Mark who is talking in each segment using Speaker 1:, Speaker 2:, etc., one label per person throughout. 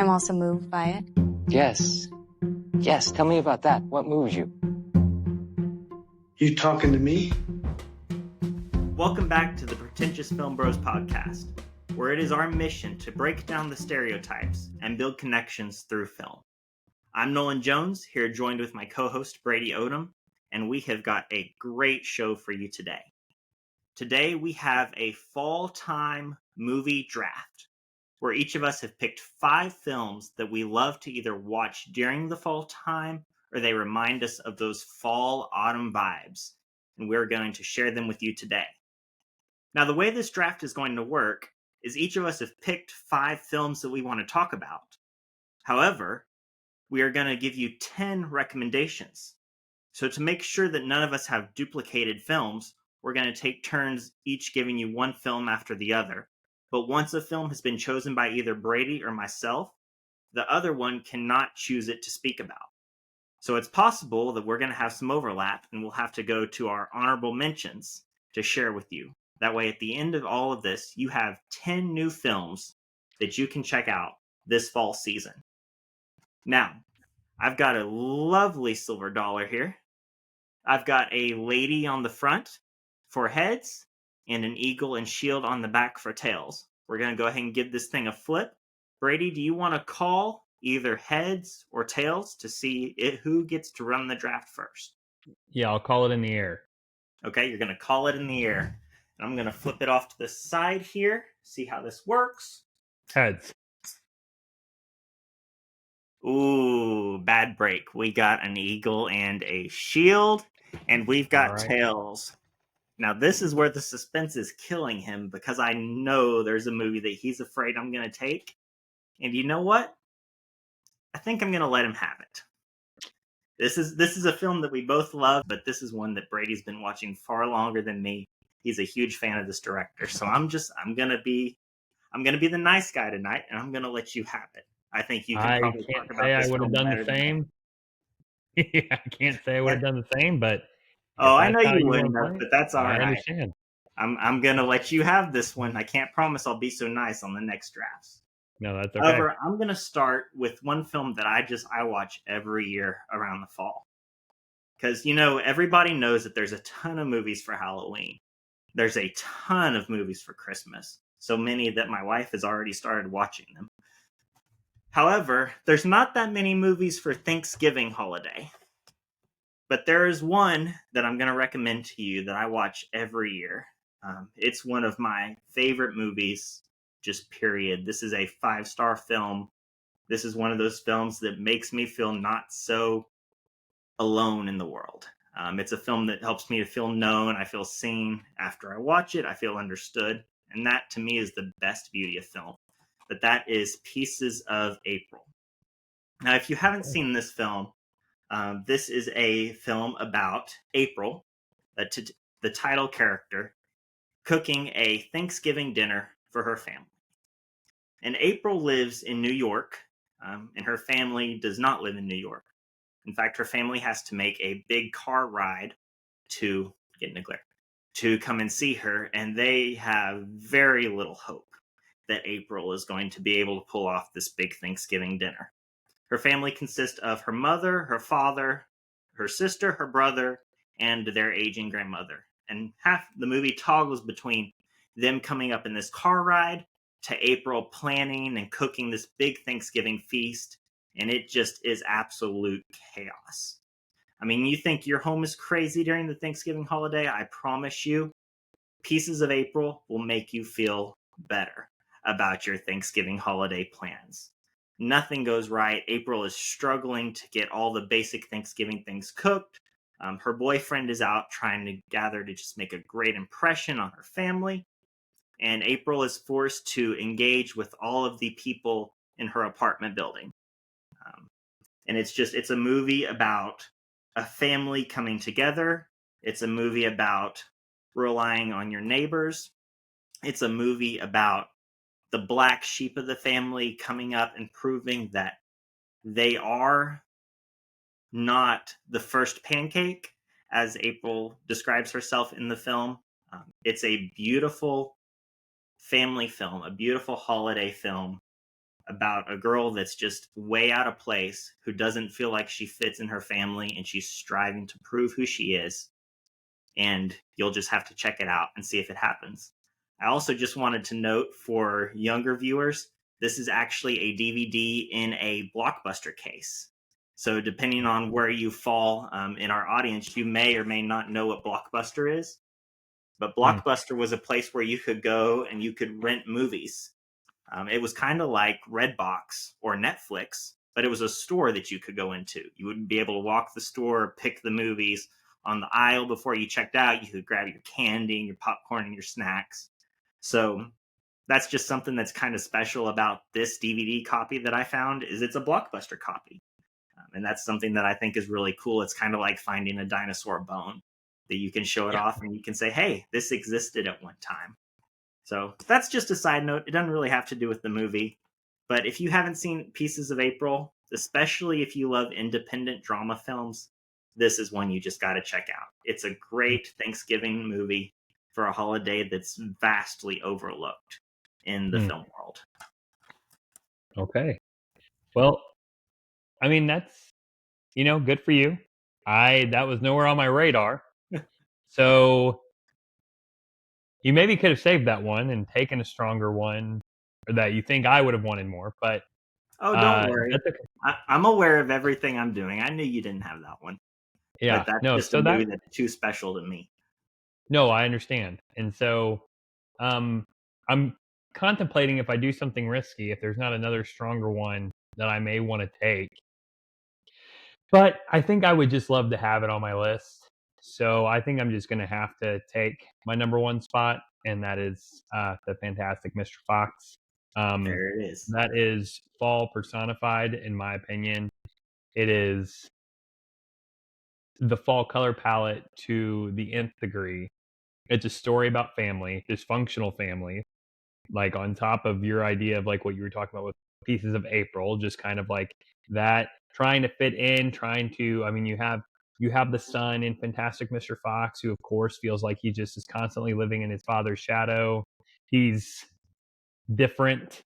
Speaker 1: I'm also moved by it.
Speaker 2: Yes. Yes, tell me about that. What moves you?
Speaker 3: You talking to me?
Speaker 4: Welcome back to the Pretentious Film Bros podcast, where it is our mission to break down the stereotypes and build connections through film. I'm Nolan Jones, here joined with my co-host Brady Odom, and we have got a great show for you today. Today we have a fall time movie draft, where each of us have picked 5 films that we love to either watch during the fall time or they remind us of those fall autumn vibes, and we're going to share them with you today. Now, the way this draft is going to work is each of us have picked 5 films that we want to talk about. However, we are going to give you 10 recommendations. So to make sure that none of us have duplicated films, we're going to take turns each giving you one film after the other. But once a film has been chosen by either Brady or myself, the other one cannot choose it to speak about. So it's possible that we're going to have some overlap and we'll have to go to our honorable mentions to share with you. That way, at the end of all of this, you have 10 new films that you can check out this fall season. Now, I've got a lovely silver dollar here. I've got a lady on the front for heads and an eagle and shield on the back for tails. We're going to go ahead and give this thing a flip. Brady, do you want to call either heads or tails to see who gets to run the draft first?
Speaker 5: Yeah, I'll call it in the air.
Speaker 4: Okay, you're going to call it in the air. And I'm going to flip it off to the side here, see how this works.
Speaker 5: Heads.
Speaker 4: Ooh, bad break. We got an eagle and a shield, and we've got tails. Now, this is where the suspense is killing him because I know there's a movie that he's afraid I'm going to take. And you know what? I think I'm going to let him have it. This is a film that we both love, but this is one that Brady's been watching far longer than me. He's a huge fan of this director. So I'm going to be the nice guy tonight, and I'm going to let you have it. I think you can probably talk about this.
Speaker 5: I would have done the same. Yeah, I can't say I would have done the same, but
Speaker 4: I know you wouldn't have, but that's all right.
Speaker 5: I understand.
Speaker 4: I'm gonna let you have this one. I can't promise I'll be so nice on the next drafts.
Speaker 5: No, that's okay.
Speaker 4: However, I'm gonna start with one film that I watch every year around the fall. Because everybody knows that there's a ton of movies for Halloween. There's a ton of movies for Christmas. So many that my wife has already started watching them. However, there's not that many movies for Thanksgiving holiday. But there is one that I'm going to recommend to you that I watch every year. It's one of my favorite movies, just period. This is a 5-star film. This is one of those films that makes me feel not so alone in the world. It's a film that helps me to feel known. I feel seen. After I watch it, I feel understood. And that, to me, is the best beauty of film. But that is Pieces of April. Now, if you haven't seen this film, this is a film about April, the title character, cooking a Thanksgiving dinner for her family. And April lives in New York, and her family does not live in New York. In fact, her family has to make a big car ride to come and see her, and they have very little hope that April is going to be able to pull off this big Thanksgiving dinner. Her family consists of her mother, her father, her sister, her brother, and their aging grandmother. And half the movie toggles between them coming up in this car ride to April planning and cooking this big Thanksgiving feast. And it just is absolute chaos. I mean, you think your home is crazy during the Thanksgiving holiday? I promise you, Pieces of April will make you feel better about your Thanksgiving holiday plans. Nothing goes right. April is struggling to get all the basic Thanksgiving things cooked. Her boyfriend is out trying to gather to just make a great impression on her family. And April is forced to engage with all of the people in her apartment building. And it's a movie about a family coming together. It's a movie about relying on your neighbors. It's a movie about the black sheep of the family coming up and proving that they are not the first pancake, as April describes herself in the film. It's a beautiful family film, a beautiful holiday film about a girl that's just way out of place, who doesn't feel like she fits in her family, and she's striving to prove who she is. And you'll just have to check it out and see if it happens. I also just wanted to note for younger viewers, this is actually a DVD in a Blockbuster case. So depending on where you fall in our audience, you may or may not know what Blockbuster is. But Blockbuster was a place where you could go and you could rent movies. It was kind of like Redbox or Netflix, but it was a store that you could go into. You would be able to walk the store, pick the movies on the aisle before you checked out. You could grab your candy and your popcorn and your snacks. So that's just something that's kind of special about this DVD copy that I found, is it's a Blockbuster copy. And that's something that I think is really cool. It's kind of like finding a dinosaur bone that you can show it off and you can say, hey, this existed at one time. So that's just a side note. It doesn't really have to do with the movie. But if you haven't seen Pieces of April, especially if you love independent drama films, this is one you just got to check out. It's a great Thanksgiving movie for a holiday that's vastly overlooked in the film world.
Speaker 5: Okay. Well, I mean, that's, good for you. That was nowhere on my radar. So you maybe could have saved that one and taken a stronger one, or that you think I would have wanted more, but
Speaker 4: don't worry.
Speaker 5: that's okay.
Speaker 4: I'm aware of everything I'm doing. I knew you didn't have that one.
Speaker 5: Yeah,
Speaker 4: But that's
Speaker 5: no,
Speaker 4: just
Speaker 5: so
Speaker 4: a
Speaker 5: that
Speaker 4: movie that's too special to me.
Speaker 5: No, I understand. And so, I'm contemplating if I do something risky, if there's not another stronger one that I may wanna take. But I think I would just love to have it on my list. So I think I'm just gonna have to take my number 1 spot, and that is, The Fantastic Mr. Fox.
Speaker 4: There it is.
Speaker 5: That is fall personified, in my opinion. It is the fall color palette to the nth degree. It's a story about family, dysfunctional family, like, on top of your idea of, like, what you were talking about with Pieces of April, just kind of like that, trying to fit in, I mean, you have the son in Fantastic Mr. Fox, who, of course, feels like he just is constantly living in his father's shadow. He's different.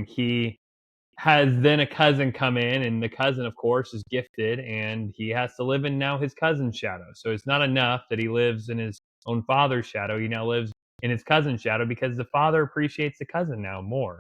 Speaker 5: He has then a cousin come in, and the cousin, of course, is gifted, and he has to live in now his cousin's shadow. So it's not enough that he lives in his own father's shadow. He now lives in his cousin's shadow because the father appreciates the cousin now more.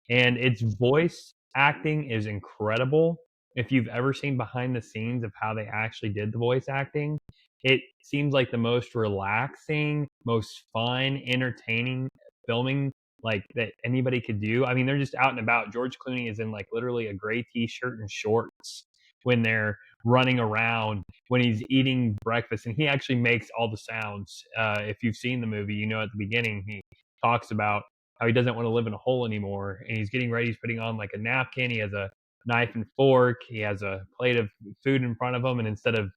Speaker 5: And its voice acting is incredible. If you've ever seen behind the scenes of how they actually did the voice acting, it seems like the most relaxing, most fun, entertaining filming like that anybody could do. I mean, they're just out and about. George Clooney is in like literally a gray t-shirt and shorts when they're running around, when he's eating breakfast, and he actually makes all the sounds. If you've seen the movie, at the beginning he talks about how he doesn't want to live in a hole anymore, and he's getting ready. He's putting on like a napkin. He has a knife and fork. He has a plate of food in front of him, and instead of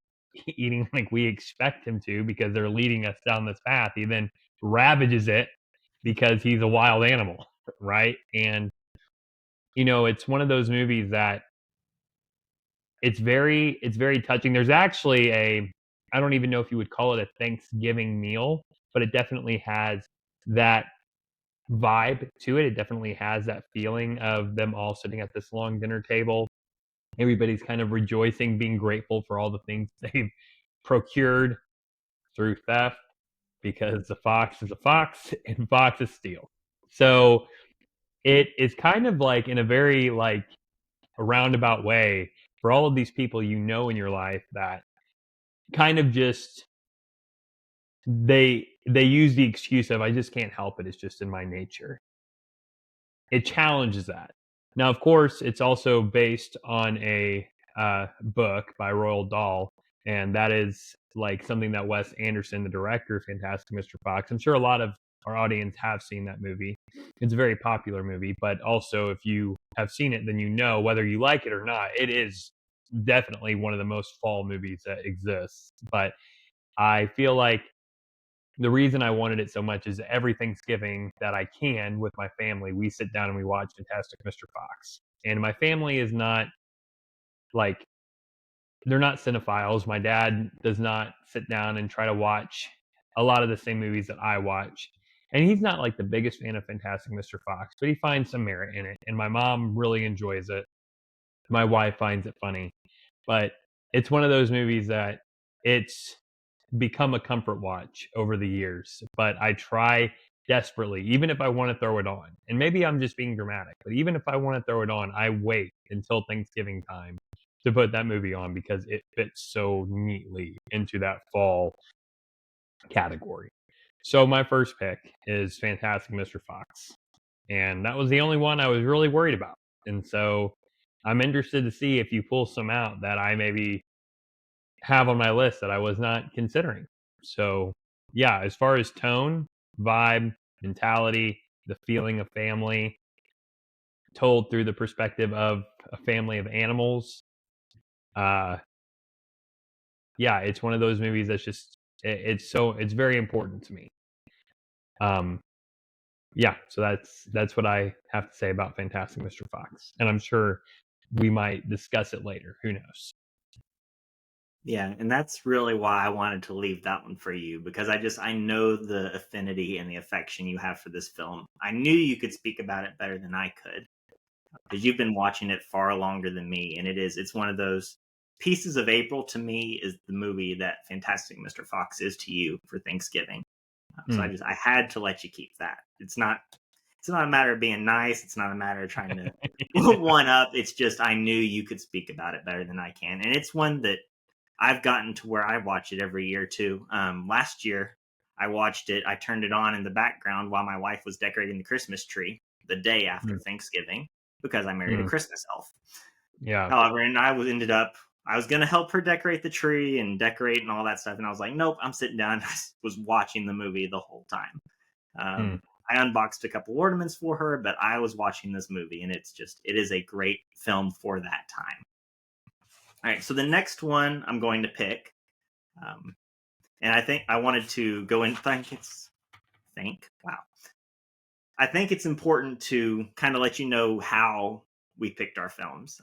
Speaker 5: eating like we expect him to, because they're leading us down this path, he then ravages it because he's a wild animal, right? And it's one of those movies that it's very touching. There's actually I don't even know if you would call it a Thanksgiving meal, but it definitely has that vibe to it. It definitely has that feeling of them all sitting at this long dinner table. Everybody's kind of rejoicing, being grateful for all the things they've procured through theft, because the fox is a fox and foxes steal. So it is kind of like, in a very like a roundabout way, for all of these people in your life that kind of just they use the excuse of, I just can't help it, it's just in my nature. It challenges that. Now, of course, it's also based on a book by Roald Dahl, and that is like something that Wes Anderson, the director of Fantastic Mr. Fox, I'm sure a lot of our audience have seen that movie. It's a very popular movie, but also if you have seen it, then whether you like it or not, it is definitely one of the most fall movies that exists. But I feel like the reason I wanted it so much is every Thanksgiving that I can with my family, we sit down and we watch Fantastic Mr. Fox. And my family is not like, they're not cinephiles. My dad does not sit down and try to watch a lot of the same movies that I watch. And he's not like the biggest fan of Fantastic Mr. Fox, but he finds some merit in it. And my mom really enjoys it. My wife finds it funny. But it's one of those movies that it's become a comfort watch over the years. But I try desperately, even if I want to throw it on. And maybe I'm just being dramatic, but even if I want to throw it on, I wait until Thanksgiving time to put that movie on because it fits so neatly into that fall category. So my first pick is Fantastic Mr. Fox. And that was the only one I was really worried about. And so I'm interested to see if you pull some out that I maybe have on my list that I was not considering. So, yeah, as far as tone, vibe, mentality, the feeling of family told through the perspective of a family of animals, uh, yeah, it's one of those movies that's just it's very important to me. Um, yeah, so that's what I have to say about Fantastic Mr. Fox, and I'm sure we might discuss it later. Who knows?
Speaker 4: Yeah, and that's really why I wanted to leave that one for you, because I know the affinity and the affection you have for this film. I knew you could speak about it better than I could, because you've been watching it far longer than me, and it's one of those pieces of April to me is the movie that Fantastic Mr. Fox is to you for Thanksgiving. So
Speaker 5: Hmm.
Speaker 4: I had to let you keep that. It's not a matter of being nice. It's not a matter of trying to one up. It's just I knew you could speak about it better than I can, and it's one that I've gotten to where I watch it every year too. Last year, I watched it. I turned it on in the background while my wife was decorating the Christmas tree the day after
Speaker 5: Hmm.
Speaker 4: Thanksgiving because I married a
Speaker 5: Hmm.
Speaker 4: Christmas elf.
Speaker 5: Yeah.
Speaker 4: However, and I was going to help her decorate the tree and decorate and all that stuff. And I was like, nope, I'm sitting down. I was watching the movie the whole time.
Speaker 5: Hmm.
Speaker 4: I unboxed a couple ornaments for her, but I was watching this movie, and it is a great film for that time. All right, so the next one I'm going to pick, um, and I think I wanted to go and wow. I think it's important to kind of let you know how we picked our films.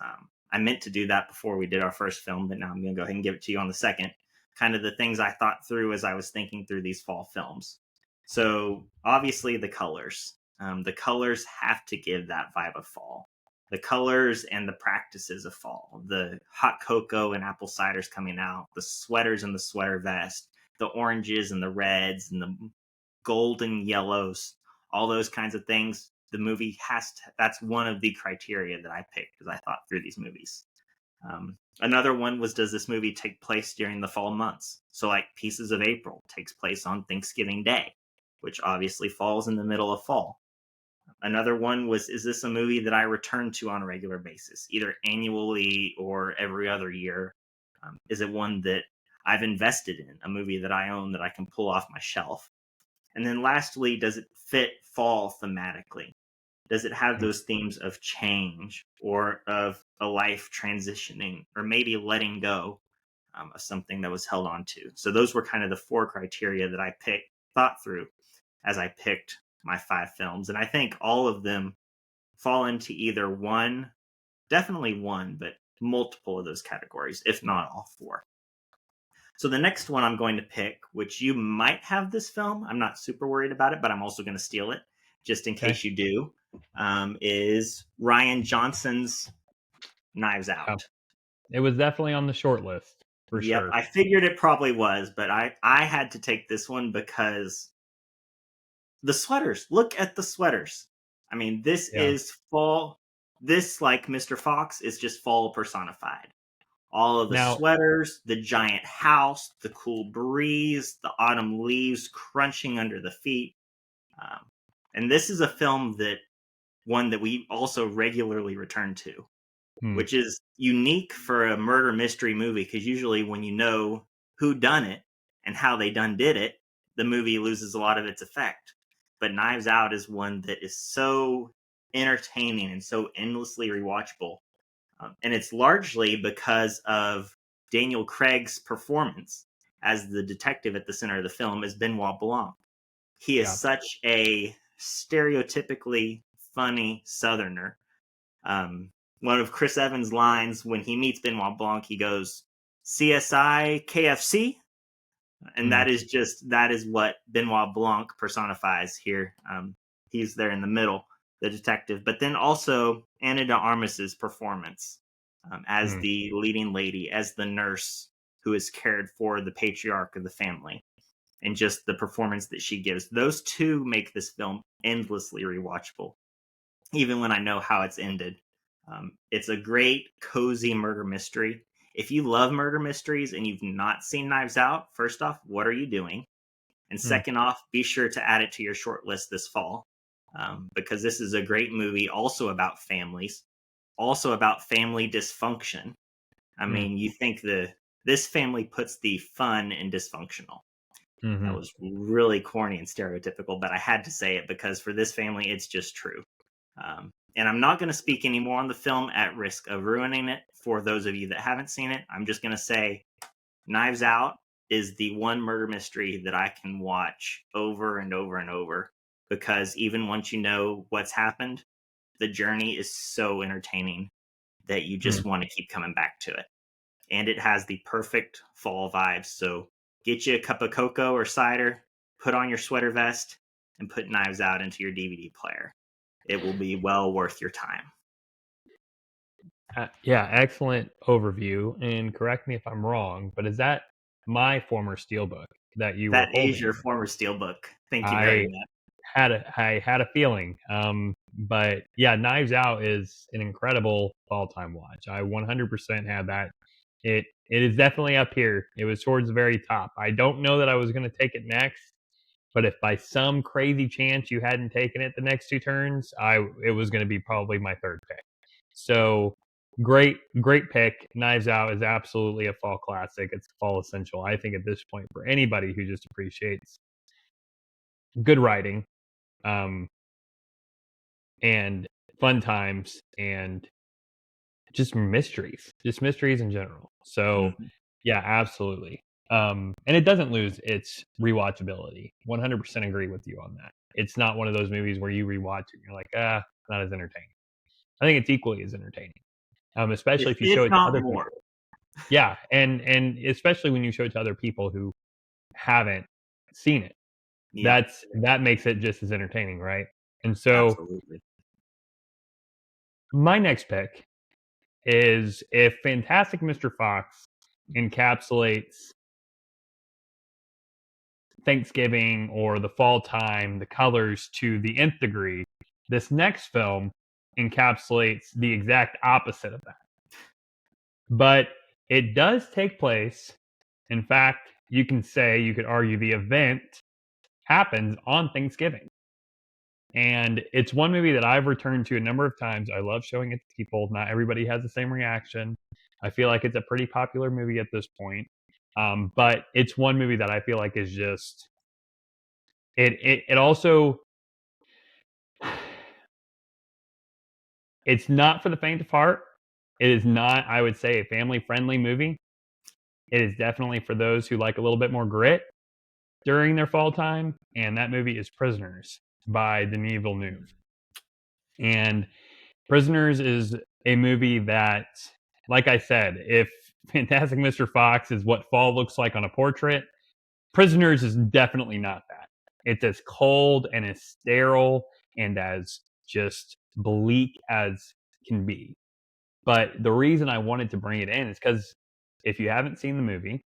Speaker 4: I meant to do that before we did our first film, but now I'm going to go ahead and give it to you on the second. Kind of the things I thought through as I was thinking through these fall films. So, obviously, the colors. The colors have to give that vibe of fall. The colors and the practices of fall. The hot cocoa and apple ciders coming out, the sweaters and the sweater vest, the oranges and the reds and the golden yellows, all those kinds of things. The movie that's one of the criteria that I picked as I thought through these movies. Another one was, does this movie take place during the fall months? So, like Pieces of April takes place on Thanksgiving Day, which obviously falls in the middle of fall. Another one was, is this a movie that I return to on a regular basis, either annually or every other year? Is it one that I've invested in, a movie that I own that I can pull off my shelf? And then lastly, does it fit fall thematically? Does it have those themes of change or of a life transitioning or maybe letting go of something that was held on to? So those were kind of the four criteria that I thought through as I picked my five films. And I think all of them fall into either one, definitely one, but multiple of those categories, if not all four. So the next one I'm going to pick, which you might have this film, I'm not super worried about it, but I'm also going to steal it just in
Speaker 5: Okay.
Speaker 4: case you do, is Rian Johnson's Knives
Speaker 5: Yeah.
Speaker 4: Out.
Speaker 5: It was definitely on the short list for
Speaker 4: Yep,
Speaker 5: sure.
Speaker 4: I figured it probably was, but I had to take this one because the sweaters. Look at the sweaters. I mean, this
Speaker 5: Yeah.
Speaker 4: is fall. This, like Mr. Fox, is just fall personified. All of the
Speaker 5: Now,
Speaker 4: sweaters, the giant house, the cool breeze, the autumn leaves crunching under the feet. Um, and this is a film one that we also regularly return to,
Speaker 5: hmm,
Speaker 4: which is unique for a murder mystery movie because usually when you know who done it and how they did it, the movie loses a lot of its effect. But Knives Out is one that is so entertaining and so endlessly rewatchable. And it's largely because of Daniel Craig's performance as the detective at the center of the film is Benoit Blanc. He is
Speaker 5: yeah.
Speaker 4: such a stereotypically funny Southerner. One of Chris Evans' lines when he meets Benoit Blanc, he goes, "CSI KFC?" And that is what Benoit Blanc personifies here. He's there in the middle, the detective, but then also Anna de Armas's performance as the leading lady, as the nurse who is cared for the patriarch of the family, and just the performance that she gives. Those two make this film endlessly rewatchable, even when I know how it's ended. It's a great, cozy murder mystery. If you love murder mysteries and you've not seen Knives Out, first off, what are you doing? And second off, be sure to add it to your short list this fall, because this is a great movie also about families, also about family dysfunction. I mean, you think this family puts the fun in dysfunctional. That was really corny and stereotypical, but I had to say it because for this family, it's just true. And I'm not going to speak any more on the film at risk of ruining it for those of you that haven't seen it. I'm just going to say Knives Out is the one murder mystery that I can watch over and over and over, because even once you know what's happened, the journey is so entertaining that you just want to keep coming back to it. And it has the perfect fall vibes. So get you a cup of cocoa or cider, put on your sweater vest, and put Knives Out into your DVD player. It will be well worth your time.
Speaker 5: Yeah, excellent overview. And correct me if I'm wrong, but is that my former Steelbook that you were
Speaker 4: That
Speaker 5: holding?
Speaker 4: is your former Steelbook. Thank you very much.
Speaker 5: I had a feeling. But yeah, Knives Out is an incredible all-time watch. I 100% had that. It is definitely up here. It was towards the very top. I don't know that I was going to take it next, but if by some crazy chance you hadn't taken it the next two turns, it was going to be probably my third pick. So great pick. Knives Out is absolutely a fall classic. It's a fall essential, I think, at this point, for anybody who just appreciates good writing, and fun times, and just mysteries in general. So yeah, absolutely. And it doesn't lose its rewatchability. 100% agree with you on that. It's not one of those movies where you rewatch it and you're like, not as entertaining. I think it's equally as entertaining. Especially if you show it to other people. Yeah, and especially when you show it to other people who haven't seen it.
Speaker 4: Yeah.
Speaker 5: That makes it just as entertaining, right? And so
Speaker 4: Absolutely.
Speaker 5: my next pick is if Fantastic Mr. Fox encapsulates Thanksgiving or the fall time, the colors to the nth degree, this next film encapsulates the exact opposite of that. But it does take place. In fact, you could argue the event happens on Thanksgiving. And it's one movie that I've returned to a number of times. I love showing it to people. Not everybody has the same reaction. I feel like it's a pretty popular movie at this point. But it's one movie that I feel like is just it also, it's not for the faint of heart. It is not, I would say, a family friendly movie. It is definitely for those who like a little bit more grit during their fall time, and that movie is Prisoners by Denis Villeneuve. And Prisoners is a movie that, like I said, if Fantastic Mr. Fox is what fall looks like on a portrait, Prisoners is definitely not that. It's as cold and as sterile and as just bleak as can be. But the reason I wanted to bring it in is because if you haven't seen the movie,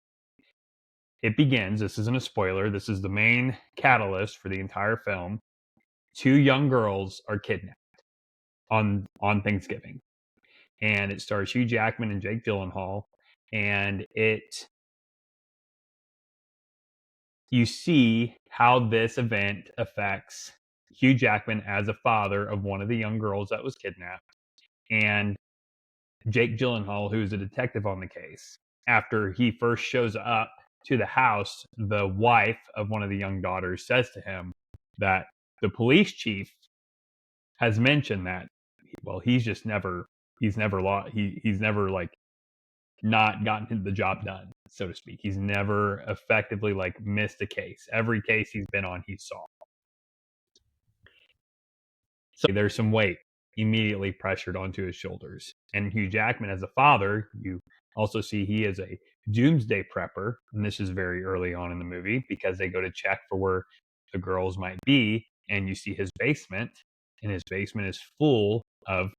Speaker 5: it begins, this isn't a spoiler, this is the main catalyst for the entire film. Two young girls are kidnapped on Thanksgiving. And it stars Hugh Jackman and Jake Gyllenhaal. And you see how this event affects Hugh Jackman as a father of one of the young girls that was kidnapped, and Jake Gyllenhaal, who's a detective on the case. After he first shows up to the house, the wife of one of the young daughters says to him that the police chief has mentioned that, well, he's never like not gotten the job done, so to speak. He's never effectively like missed a case. Every case he's been on, he's solved. So there's some weight immediately pressured onto his shoulders. And Hugh Jackman, as a father, you also see he is a doomsday prepper, and this is very early on in the movie because they go to check for where the girls might be, and you see his basement, and his basement is full of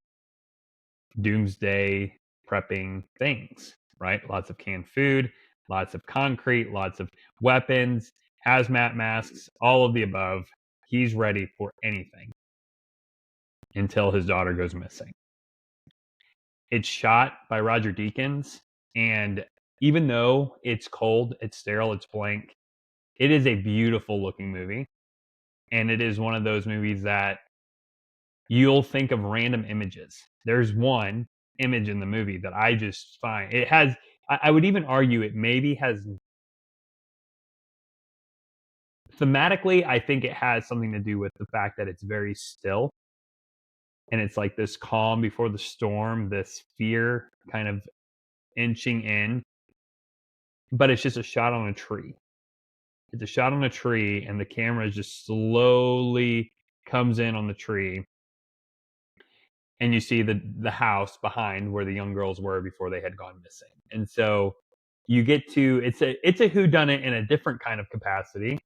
Speaker 5: doomsday prepping things, right? Lots of canned food, lots of concrete, lots of weapons, hazmat masks, all of the above. He's ready for anything until his daughter goes missing. It's shot by Roger Deakins, and even though it's cold, it's sterile, it's blank, it is a beautiful looking movie. And it is one of those movies that you'll think of random images. There's one image in the movie that I just find it has. I would even argue it maybe has thematically. I think it has something to do with the fact that it's very still, and it's like this calm before the storm, this fear kind of inching in. But it's just a shot on a tree. It's a shot on a tree, and the camera just slowly comes in on the tree, and you see the house behind where the young girls were before they had gone missing. And so you get to it's a whodunit in a different kind of capacity.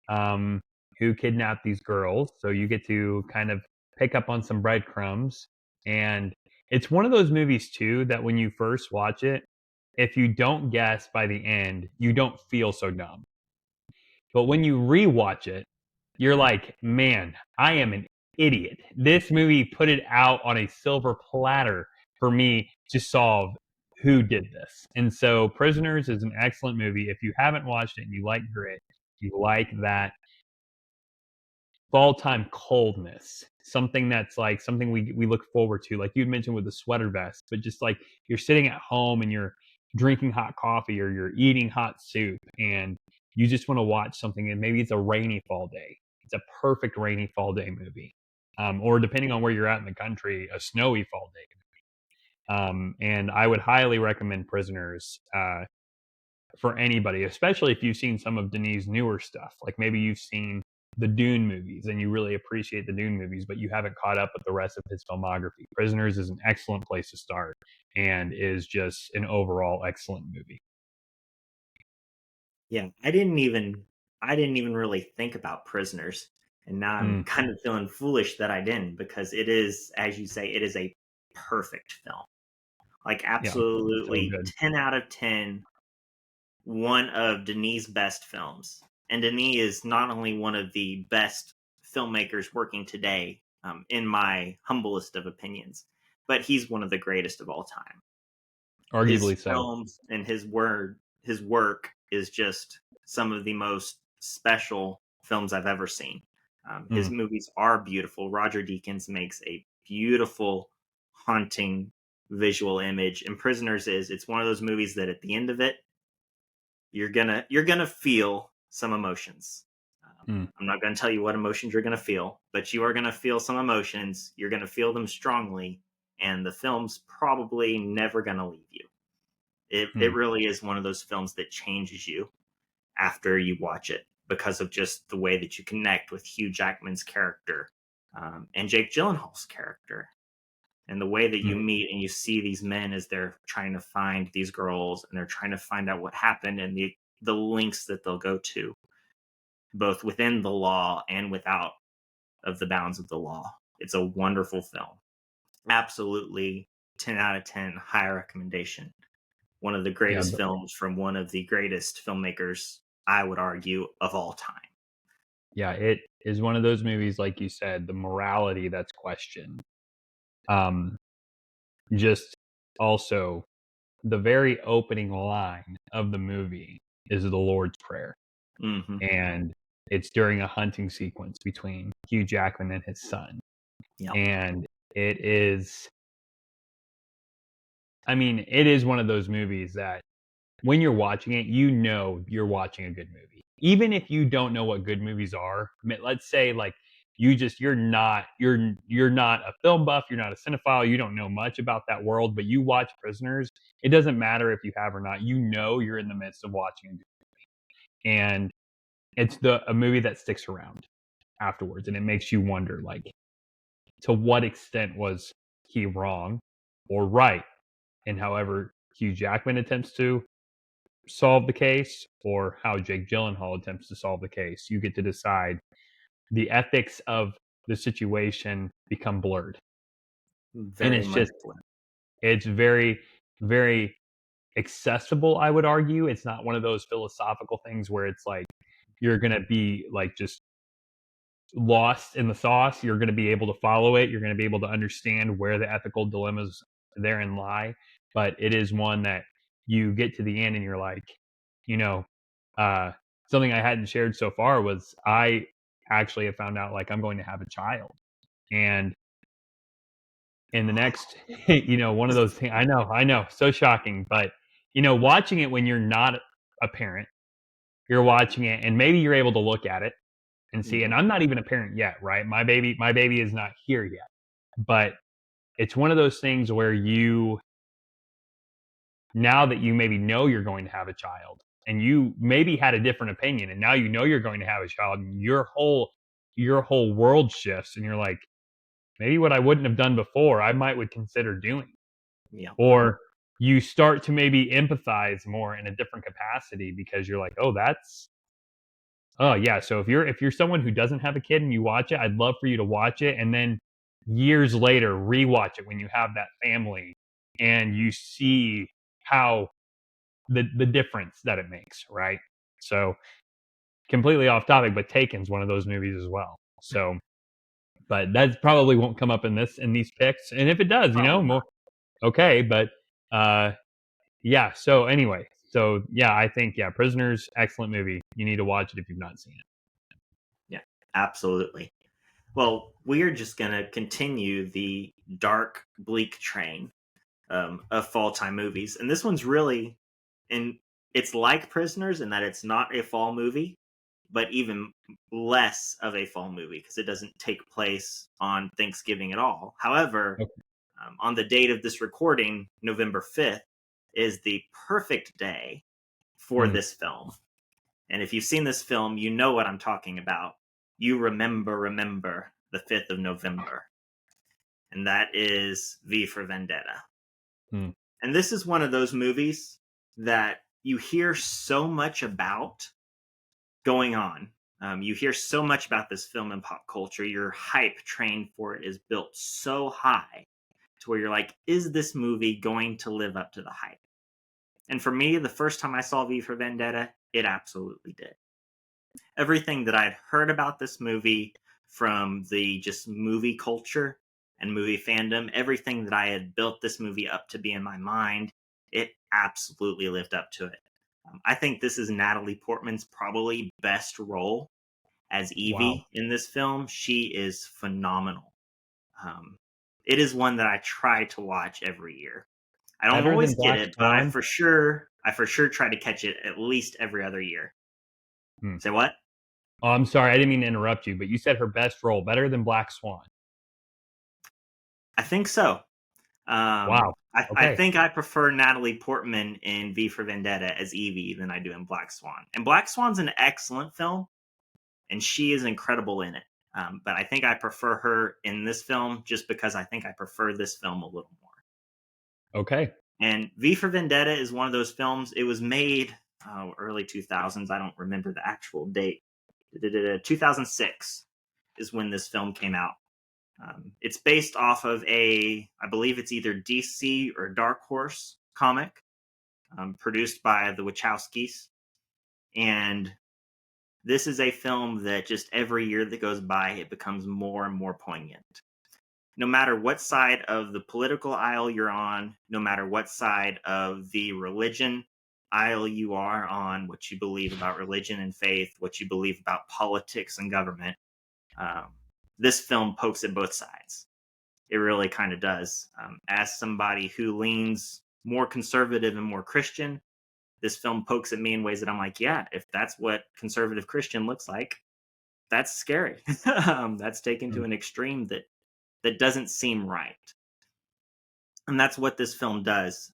Speaker 5: Who kidnapped these girls? So you get to kind of pick up on some breadcrumbs, and it's one of those movies too that when you first watch it, if you don't guess by the end, you don't feel so dumb. But when you rewatch it, you're like, man, I am an idiot. This movie put it out on a silver platter for me to solve who did this. And so Prisoners is an excellent movie. If you haven't watched it and you like grit, you like that fall time coldness, something that's like something we look forward to, like you'd mentioned with the sweater vest, but just like you're sitting at home and you're drinking hot coffee or you're eating hot soup and you just want to watch something, and maybe it's a rainy fall day. It's a perfect rainy fall day movie. Or depending on where you're at in the country, a snowy fall day. And I would highly recommend Prisoners for anybody, especially if you've seen some of Denis' newer stuff. Like maybe you've seen the Dune movies and you really appreciate the Dune movies, but you haven't caught up with the rest of his filmography. Prisoners is an excellent place to start and is just an overall excellent movie.
Speaker 4: Yeah, I didn't even really think about Prisoners, and now I'm kind of feeling foolish that I didn't, because it is, as you say, it is a perfect film. Like absolutely
Speaker 5: so good.
Speaker 4: 10 out of 10, one of Denis' best films. And Denis is not only one of the best filmmakers working today, in my humblest of opinions, but he's one of the greatest of all time.
Speaker 5: Arguably
Speaker 4: His
Speaker 5: so.
Speaker 4: films and his work is just some of the most special films I've ever seen. His movies are beautiful. Roger Deakins makes a beautiful, haunting visual image, and Prisoners it's one of those movies that at the end of it, you're gonna feel some emotions. I'm not going to tell you what emotions you're going to feel, but you are going to feel some emotions. You're going to feel them strongly, and the film's probably never going to leave you. It really is one of those films that changes you after you watch it, because of just the way that you connect with Hugh Jackman's character, and Jake Gyllenhaal's character, and the way that you meet and you see these men as they're trying to find these girls and they're trying to find out what happened, and the lengths that they'll go to, both within the law and without of the bounds of the law. It's a wonderful film. Absolutely 10 out of 10, high recommendation. One of the greatest films from one of the greatest filmmakers, I would argue, of all time.
Speaker 5: Yeah, it is one of those movies, like you said, the morality that's questioned. Just also, the very opening line of the movie is the Lord's Prayer.
Speaker 4: Mm-hmm.
Speaker 5: And it's during a hunting sequence between Hugh Jackman and his son.
Speaker 4: Yep.
Speaker 5: And it is one of those movies that when you're watching it, you know you're watching a good movie. Even if you don't know what good movies are, let's say like you're not a film buff, you're not a cinephile, you don't know much about that world, but you watch Prisoners, it doesn't matter if you have or not, you know you're in the midst of watching a good movie. And it's a movie that sticks around afterwards, and it makes you wonder, like, to what extent was he wrong or right? And however Hugh Jackman attempts to solve the case or how Jake Gyllenhaal attempts to solve the case. You get to decide. The ethics of the situation become blurred, and
Speaker 4: Very
Speaker 5: it's
Speaker 4: much
Speaker 5: just
Speaker 4: so.
Speaker 5: it's very, very accessible, I would argue. It's not one of those philosophical things where it's like you're gonna be like just lost in the sauce. You're gonna be able to follow it. You're gonna be able to understand where the ethical dilemmas therein lie. But it is one that you get to the end and you're like, you know, uh, something I hadn't shared so far was I actually have found out like I'm going to have a child. And in the next, one of those things, I know, so shocking. But, watching it when you're not a parent, you're watching it and maybe you're able to look at it and see. And
Speaker 4: Mhm.
Speaker 5: I'm not even a parent yet, right? My baby is not here yet. But it's one of those things where now that you maybe know you're going to have a child and you maybe had a different opinion and now you know you're going to have a child and your whole world shifts and you're like, maybe what I wouldn't have done before, I might would consider doing.
Speaker 4: Yeah.
Speaker 5: Or you start to maybe empathize more in a different capacity because you're like, oh yeah. So if you're someone who doesn't have a kid and you watch it, I'd love for you to watch it and then years later rewatch it when you have that family and you see how the difference that it makes, right? So completely off topic, but Taken's one of those movies as well. So, but that probably won't come up in these picks, and if it does,
Speaker 4: Probably
Speaker 5: more
Speaker 4: not.
Speaker 5: okay. But uh, yeah. So anyway, so yeah, I think Prisoners, excellent movie. You need to watch it if you've not seen it.
Speaker 4: Yeah, absolutely. Well, we're just going to continue the dark, bleak train of fall time movies. And this one's really, and it's like Prisoners in that it's not a fall movie, but even less of a fall movie because it doesn't take place on Thanksgiving at all. However,
Speaker 5: Okay.
Speaker 4: on the date of this recording, November 5th, is the perfect day for
Speaker 5: Mm,
Speaker 4: this film. And if you've seen this film, you know what I'm talking about. You remember the 5th of November. And that is V for Vendetta.
Speaker 5: mm.
Speaker 4: And this is one of those movies that you hear so much about going on. You hear so much about this film in pop culture. Your hype train for it is built so high to where you're like, is this movie going to live up to the hype? And for me, the first time I saw V for Vendetta, it absolutely did. Everything that I'd heard about this movie from the just movie culture and movie fandom, everything that I had built this movie up to be in my mind, it absolutely lived up to it. I think this is Natalie Portman's probably best role as
Speaker 5: Wow.
Speaker 4: Evie in this film. She is phenomenal. Um, it is one that I try to watch every year. I don't
Speaker 5: Better than
Speaker 4: always get
Speaker 5: Black
Speaker 4: it, but
Speaker 5: Swan.
Speaker 4: I for sure try to catch it at least every other year.
Speaker 5: Hmm.
Speaker 4: Say what?
Speaker 5: Oh, I'm sorry, I didn't mean to interrupt you, but you said her best role better than Black Swan.
Speaker 4: I think so.
Speaker 5: Wow.
Speaker 4: I
Speaker 5: Okay.
Speaker 4: think I prefer Natalie Portman in V for Vendetta as Evie than I do in Black Swan. And Black Swan's an excellent film, and she is incredible in it. But I think I prefer her in this film just because I think I prefer this film a little more.
Speaker 5: Okay.
Speaker 4: And V for Vendetta is one of those films. It was made early 2000s. I don't remember the actual date. 2006 is when this film came out. It's based off of I believe it's either DC or Dark Horse comic, produced by the Wachowskis. And this is a film that just every year that goes by, it becomes more and more poignant. No matter what side of the political aisle you're on, no matter what side of the religion aisle you are on, what you believe about religion and faith, what you believe about politics and government, um, this film pokes at both sides. It really kind of does. As somebody who leans more conservative and more Christian, this film pokes at me in ways that I'm like, yeah, if that's what conservative Christian looks like, that's scary. That's taken
Speaker 5: Mm.
Speaker 4: to an extreme that doesn't seem right, and that's what this film does.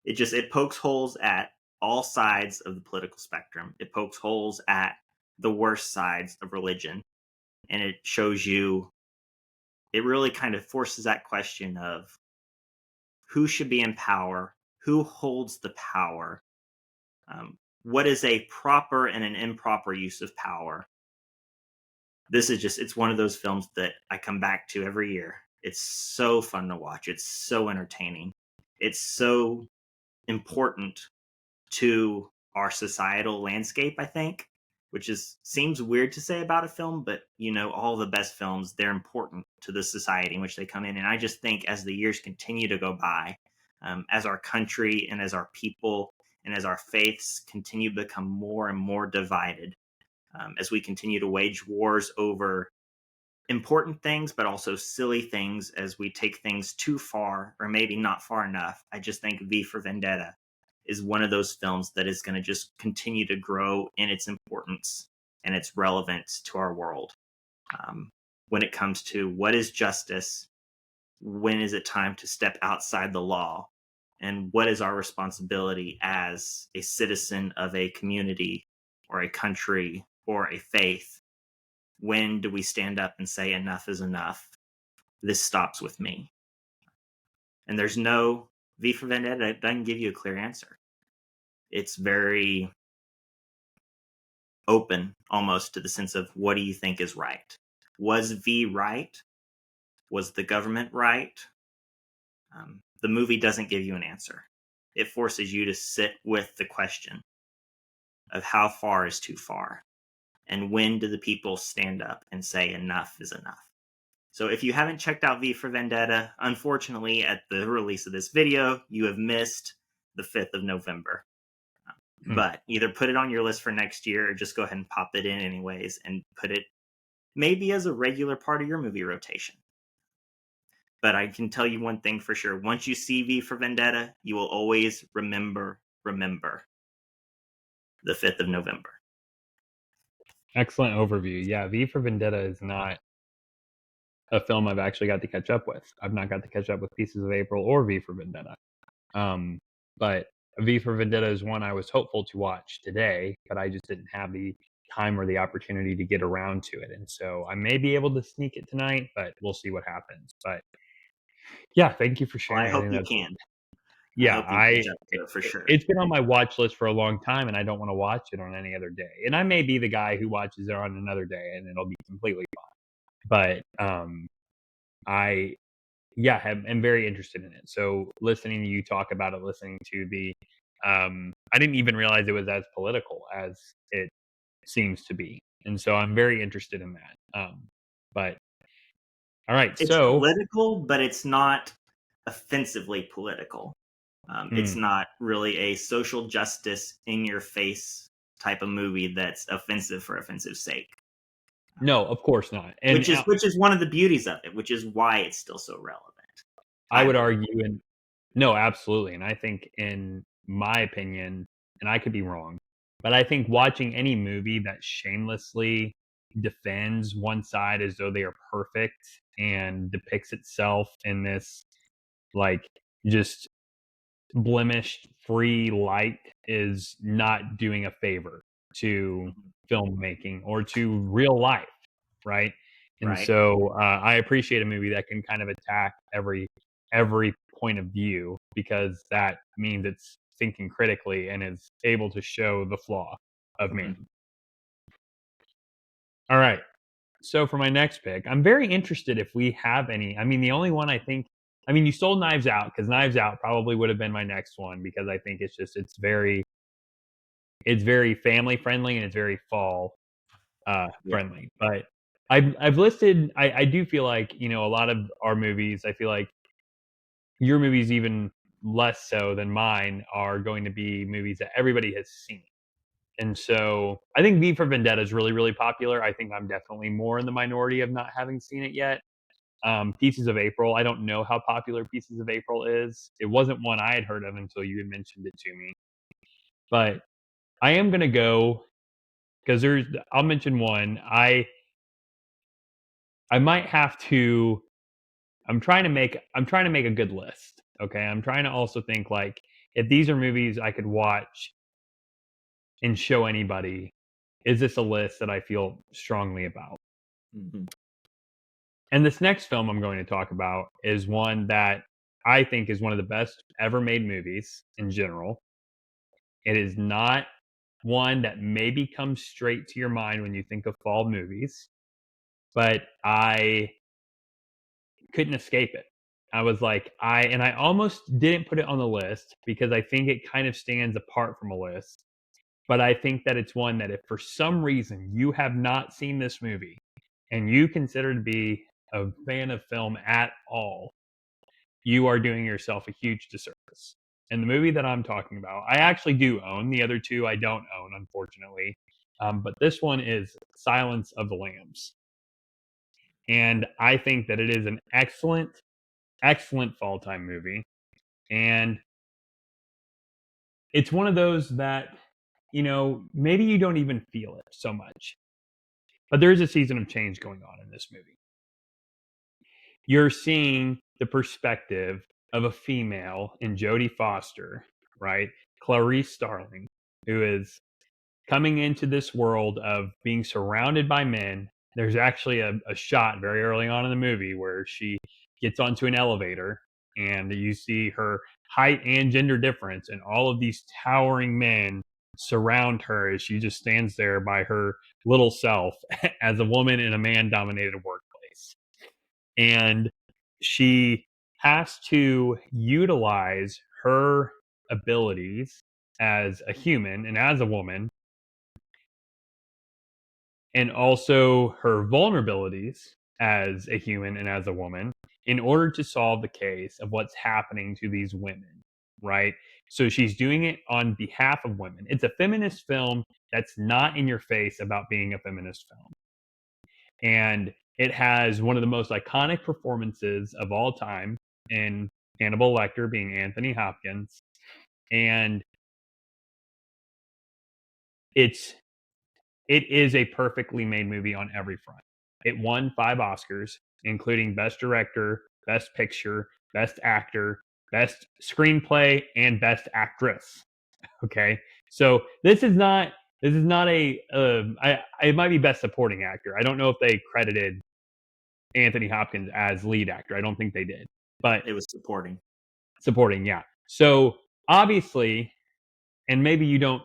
Speaker 4: It pokes holes at all sides of the political spectrum. It pokes holes at the worst sides of religion, and it shows you. It really kind of forces that question of who should be in power, who holds the power, What is a proper and an improper use of power? This is just, it's one of those films that I come back to every year. It's so fun to watch. It's so entertaining. It's so important to our societal landscape, I think, which seems weird to say about a film, but all the best films, they're important to the society in which they come in. And I just think as the years continue to go by, as our country and as our people and as our faiths continue to become more and more divided, as we continue to wage wars over important things, but also silly things as we take things too far or maybe not far enough. I just think V for Vendetta is one of those films that is going to just continue to grow in its importance and its relevance to our world. When it comes to what is justice, when is it time to step outside the law, and what is our responsibility as a citizen of a community or a country or a faith? When do we stand up and say enough is enough? This stops with me. And there's no V for Vendetta. It doesn't give you a clear answer. It's very open almost to the sense of, what do you think is right? Was V right? Was the government right? The movie doesn't give you an answer. It forces you to sit with the question of how far is too far, and when do the people stand up and say enough is enough. So if you haven't checked out V for Vendetta, unfortunately, at the release of this video, you have missed the 5th of November. But either put it on your list for next year or just go ahead and pop it in anyways and put it maybe as a regular part of your movie rotation. But I can tell you one thing for sure. Once you see V for Vendetta, you will always remember the 5th of November.
Speaker 5: Excellent overview. Yeah, V for Vendetta is not a film I've actually got to catch up with. I've not got to catch up with Pieces of April or V for Vendetta. But V for Vendetta is one I was hopeful to watch today, but I just didn't have the time or the opportunity to get around to it. And so I may be able to sneak it tonight, but we'll see what happens. But yeah, thank you for
Speaker 4: Well,
Speaker 5: sharing.
Speaker 4: I hope you can.
Speaker 5: Yeah,
Speaker 4: I hope you catch up to it for sure.
Speaker 5: It's been on my watch list for a long time, and I don't want to watch it on any other day. And I may be the guy who watches it on another day, and it'll be completely fine. But am very interested in it. So listening to you talk about it, listening to the, I didn't even realize it was as political as it seems to be, and so I'm very interested in that. But all right,
Speaker 4: it's political, but it's not offensively political. It's not really a social justice in your face type of movie that's offensive for offensive sake.
Speaker 5: No, of course not. And
Speaker 4: which is one of the beauties of it, which is why it's still so relevant.
Speaker 5: I would argue, and no, absolutely. And I think, in my opinion, and I could be wrong, but I think watching any movie that shamelessly defends one side as though they are perfect and depicts itself in this, like, just blemished free light is not doing a favor to filmmaking or to real life, right? And so I appreciate a movie that can kind of attack every point of view, because that means it's thinking critically and is able to show the flaw of man. All right. So for my next pick, I'm very interested if we have any. I mean, the only one you stole Knives Out, because Knives Out probably would have been my next one, because I think it's very family friendly and it's very fall friendly. But I've listed. I do feel like, a lot of our movies, I feel like your movies even less so than mine, are going to be movies that everybody has seen. And so I think V for Vendetta is really, really popular. I think I'm definitely more in the minority of not having seen it yet. Pieces of April, I don't know how popular Pieces of April is. It wasn't one I had heard of until you had mentioned it to me. But I am going to go, because I'll mention one. I might have to, I'm trying to make a good list. Okay. I'm trying to also think, like, if these are movies I could watch and show anybody, is this a list that I feel strongly about? And this next film I'm going to talk about is one that I think is one of the best ever made movies in general. It is not one that maybe comes straight to your mind when you think of fall movies, but I couldn't escape it. I was like, I almost didn't put it on the list because I think it kind of stands apart from a list. But I think that it's one that if for some reason you have not seen this movie and you consider to be a fan of film at all, you are doing yourself a huge disservice. And the movie that I'm talking about, I actually do own. The other two I don't own, unfortunately. But this one is Silence of the Lambs. And I think that it is an excellent, excellent fall time movie. And it's one of those that, maybe you don't even feel it so much. But there is a season of change going on in this movie. You're seeing the perspective of a female in Jodie Foster, right? Clarice Starling, who is coming into this world of being surrounded by men. There's actually a shot very early on in the movie where she gets onto an elevator and you see her height and gender difference, and all of these towering men surround her as she just stands there by her little self as a woman in a man dominated workplace. And she has to utilize her abilities as a human and as a woman, and also her vulnerabilities as a human and as a woman, in order to solve the case of what's happening to these women, right? So she's doing it on behalf of women. It's a feminist film that's not in your face about being a feminist film. And it has one of the most iconic performances of all time in Hannibal Lecter being Anthony Hopkins. And it is a perfectly made movie on every front. It won 5 Oscars, including Best Director, Best Picture, Best Actor, Best Screenplay, and Best Actress. Okay, so this is not a it might be Best Supporting Actor. I don't know if they credited Anthony Hopkins as lead actor. I don't think they did, but
Speaker 4: It was supporting.
Speaker 5: supporting, yeah. So obviously, and maybe you don't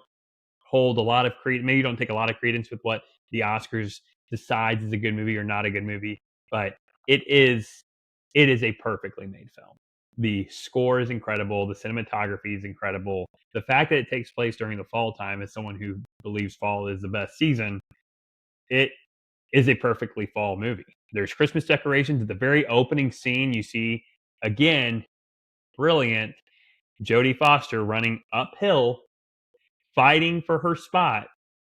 Speaker 5: hold a lot of credence. Maybe you don't take a lot of credence with what the Oscars decides is a good movie or not a good movie, but it is a perfectly made film. The score is incredible. The cinematography is incredible. The fact that it takes place during the fall time, as someone who believes fall is the best season, it is a perfectly fall movie. There's Christmas decorations at the very opening scene. You see, again, brilliant, Jodie Foster running uphill, fighting for her spot,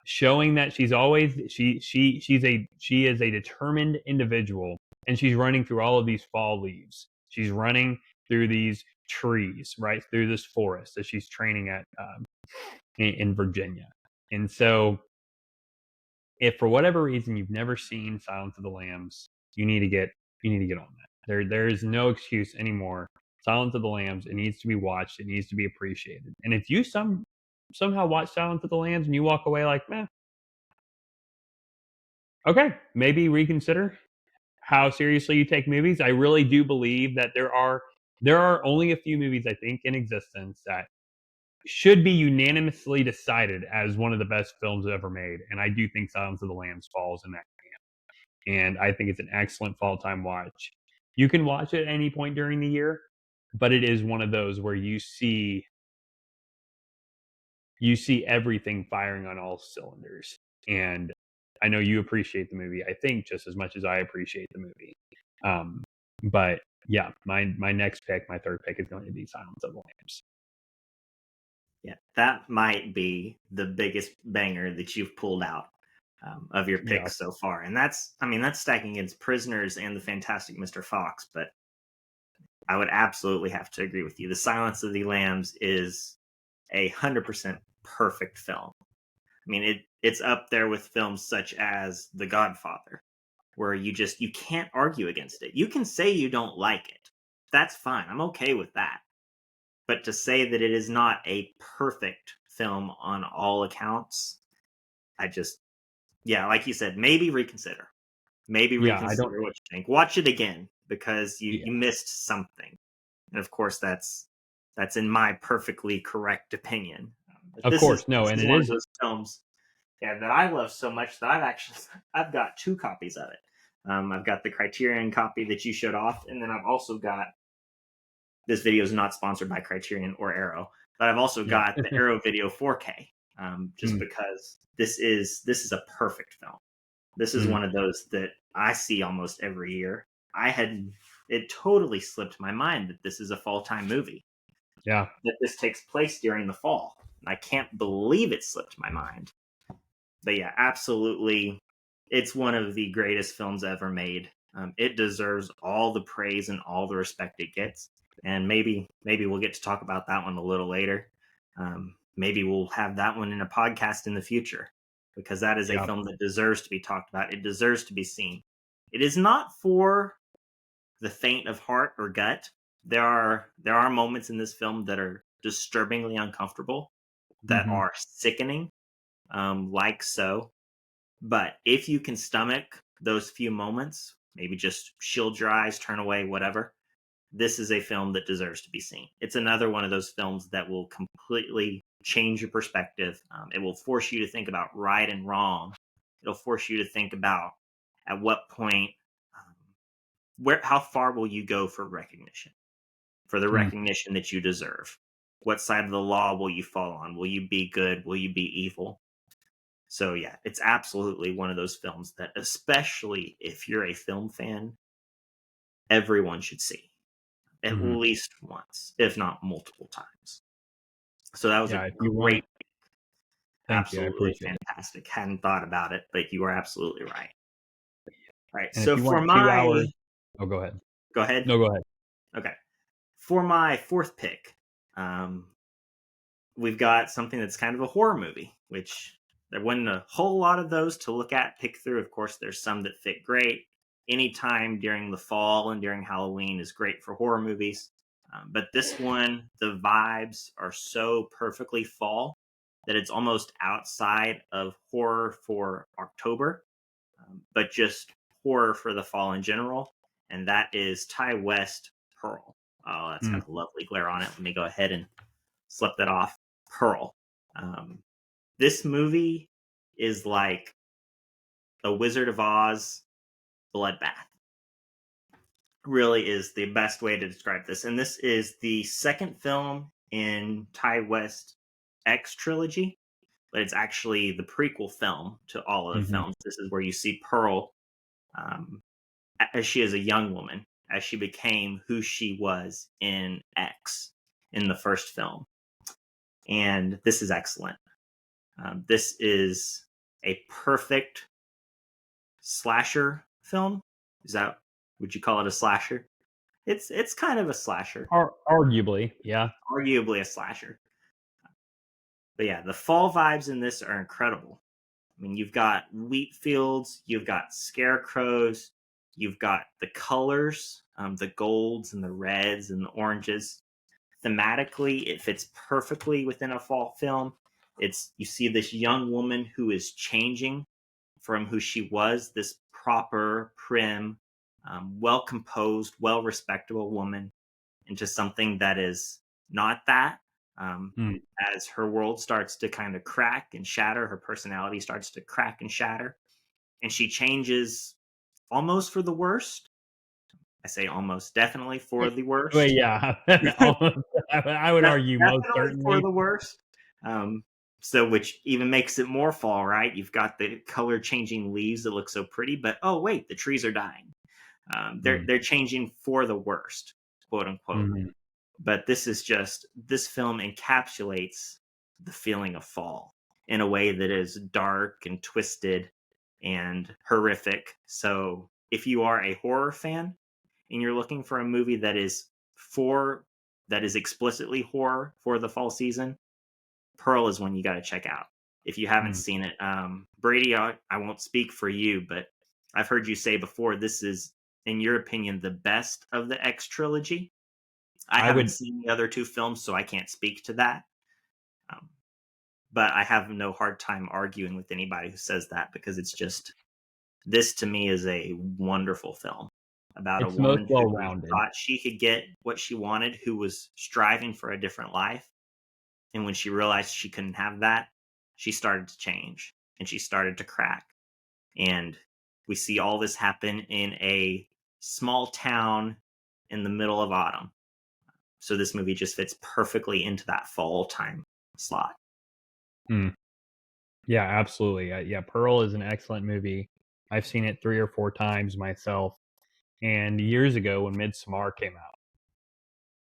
Speaker 5: showing that she's always she is a determined individual, and she's running through all of these fall leaves. She's running through these trees, right through this forest that she's training at in Virginia. And so, if for whatever reason you've never seen Silence of the Lambs, you need to get on that. There is no excuse anymore. Silence of the Lambs, it needs to be watched. It needs to be appreciated. And if you somehow watch Silence of the Lambs and you walk away like, meh, okay, maybe reconsider how seriously you take movies. I really do believe that there are only a few movies, I think, in existence that should be unanimously decided as one of the best films ever made. And I do think Silence of the Lambs falls in that camp. And I think it's an excellent fall time watch. You can watch it at any point during the year, but it is one of those where you see everything firing on all cylinders. And I know you appreciate the movie, I think, just as much as I appreciate the movie. But yeah, my next pick, my third pick, is going to be Silence of the Lambs.
Speaker 4: Yeah, that might be the biggest banger that you've pulled out of your picks so far. And that's stacking against Prisoners and The Fantastic Mr. Fox. But I would absolutely have to agree with you. The Silence of the Lambs is 100% perfect film. I mean, it's up there with films such as The Godfather, where you can't argue against it. You can say you don't like it. That's fine. I'm okay with that. But to say that it is not a perfect film on all accounts, like you said, maybe reconsider. Maybe reconsider what you think. Watch it again, because you missed something. And of course, that's in my perfectly correct opinion. But
Speaker 5: Of course, no,
Speaker 4: this
Speaker 5: and
Speaker 4: is
Speaker 5: it
Speaker 4: one of
Speaker 5: is
Speaker 4: those films, yeah, that I love so much that I've got two copies of it. I've got the Criterion copy that you showed off, and then I've also got, this video is not sponsored by Criterion or Arrow, but I've also
Speaker 5: yeah.
Speaker 4: got the Arrow Video 4K, just
Speaker 5: Mm.
Speaker 4: because this is a perfect film. This is
Speaker 5: Mm.
Speaker 4: one of those that I see almost every year. It totally slipped my mind that this is a fall time movie,
Speaker 5: Yeah.
Speaker 4: that this takes place during the fall. I can't believe it slipped my mind. But yeah, absolutely, it's one of the greatest films ever made. It deserves all the praise and all the respect it gets. And maybe we'll get to talk about that one a little later. Maybe we'll have that one in a podcast in the future, because that is a
Speaker 5: Yeah.
Speaker 4: film that deserves to be talked about. It deserves to be seen. It is not for the faint of heart or gut. There are moments in this film that are disturbingly uncomfortable, that
Speaker 5: Mhm.
Speaker 4: are sickening, like so. But if you can stomach those few moments, maybe just shield your eyes, turn away, whatever, this is a film that deserves to be seen. It's another one of those films that will completely change your perspective. It will force you to think about right and wrong. It'll force you to think about, at what point, how far will you go for recognition, for the
Speaker 5: Mm.
Speaker 4: recognition that you deserve? What side of the law will you fall on? Will you be good? Will you be evil? So yeah, it's absolutely one of those films that, especially if you're a film fan, everyone should see at
Speaker 5: Mhm.
Speaker 4: least once, if not multiple times. So that was
Speaker 5: Yeah,
Speaker 4: a
Speaker 5: if you want,
Speaker 4: great,
Speaker 5: thank you, I
Speaker 4: absolutely
Speaker 5: appreciate it.
Speaker 4: fantastic. Hadn't thought about it, but you are absolutely right. All right,
Speaker 5: And if
Speaker 4: so
Speaker 5: you
Speaker 4: for
Speaker 5: want 2
Speaker 4: my,
Speaker 5: hours, oh, go ahead.
Speaker 4: go ahead.
Speaker 5: No, go ahead.
Speaker 4: Okay, for my fourth pick, um, we've got something that's kind of a horror movie, which there wasn't a whole lot of those to look at, pick through. Of course, there's some that fit great. Anytime during the fall and during Halloween is great for horror movies. But this one, the vibes are so perfectly fall that it's almost outside of horror for October, but just horror for the fall in general. And that is Ty West, Pearl. Oh, that's
Speaker 5: Mm.
Speaker 4: got a lovely glare on it. Let me go ahead and slip that off. Pearl. Um, this movie is like a Wizard of Oz bloodbath. Really is the best way to describe this. And this is the second film in Ty West X trilogy, but it's actually the prequel film to all of the
Speaker 5: Mhm.
Speaker 4: films. This is where you see Pearl, um, as she is a young woman, as she became who she was in X in the first film. And this is excellent. This is a perfect slasher film. Is that, would you call it a slasher? It's kind of a slasher,
Speaker 5: Arguably, yeah.
Speaker 4: arguably a slasher. But yeah, the fall vibes in this are incredible. I mean, you've got wheat fields, you've got scarecrows, you've got the colors, the golds and the reds and the oranges. Thematically, it fits perfectly within a fall film. It's, you see this young woman who is changing from who she was, this proper, prim, well composed, well respectable woman, into something that is not that. Um,
Speaker 5: Mm.
Speaker 4: as her world starts to kind of crack and shatter, her personality starts to crack and shatter, and she changes almost for the worst. I say almost, definitely for the
Speaker 5: Well,
Speaker 4: worst.
Speaker 5: yeah. Almost, I would argue most
Speaker 4: Definitely for
Speaker 5: certainly.
Speaker 4: the worst. Um, so, which even makes it more fall, right? You've got the color changing leaves that look so pretty, but oh wait, the trees are dying.
Speaker 5: Mm.
Speaker 4: They're changing for the worst, quote unquote.
Speaker 5: Mhm.
Speaker 4: But this film encapsulates the feeling of fall in a way that is dark and twisted and horrific. So, if you are a horror fan and you're looking for a movie that is explicitly horror for the fall season, Pearl is one you got to check out if you haven't
Speaker 5: Mm.
Speaker 4: seen it. Brady, I won't speak for you, but I've heard you say before this is, in your opinion, the best of the X trilogy. I
Speaker 5: I
Speaker 4: haven't
Speaker 5: would
Speaker 4: seen the other two films, so I can't speak to that. Um, but I have no hard time arguing with anybody who says that, because it's just, this to me is a wonderful film about a
Speaker 5: it's the most
Speaker 4: woman who
Speaker 5: well-rounded.
Speaker 4: thought she could get what she wanted, who was striving for a different life, And when she realized she couldn't have that, she started to change and she started to crack. And we see all this happen in a small town in the middle of autumn. So this movie just fits perfectly into that fall time slot.
Speaker 5: Hmm. Yeah, absolutely. Yeah, Pearl is an excellent movie. I've seen it 3 or 4 times myself. And years ago when Midsommar came out,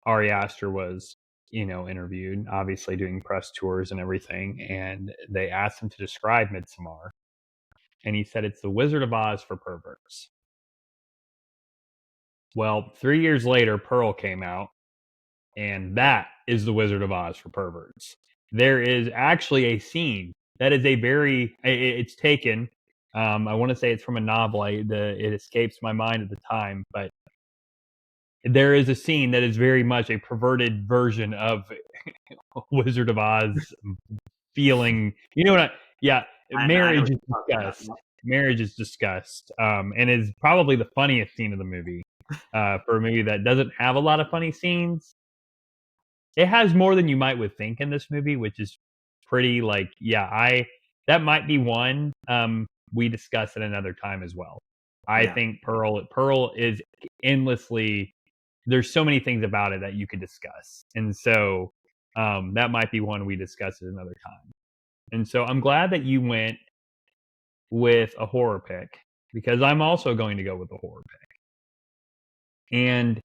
Speaker 5: Ari Aster was, interviewed, obviously doing press tours and everything, and they asked him to describe Midsommar, and he said it's the Wizard of Oz for perverts. Well, 3 years later, Pearl came out, and that is the Wizard of Oz for perverts. There is actually a scene that is it's taken. I want to say it's from a novel. It escapes my mind at the time, but there is a scene that is very much a perverted version of Wizard of Oz feeling. You know what? Yeah,
Speaker 4: I know
Speaker 5: marriage
Speaker 4: what
Speaker 5: is
Speaker 4: you're talking about.
Speaker 5: discussed. Marriage is discussed, and is probably the funniest scene of the movie. For a movie that doesn't have a lot of funny scenes, it has more than you might would think in this movie, which is pretty that might be one we discuss at another time as well. I
Speaker 4: Yeah.
Speaker 5: think Pearl is endlessly, there's so many things about it that you could discuss. And so that might be one we discuss at another time. And so I'm glad that you went with a horror pick, because I'm also going to go with a horror pick. And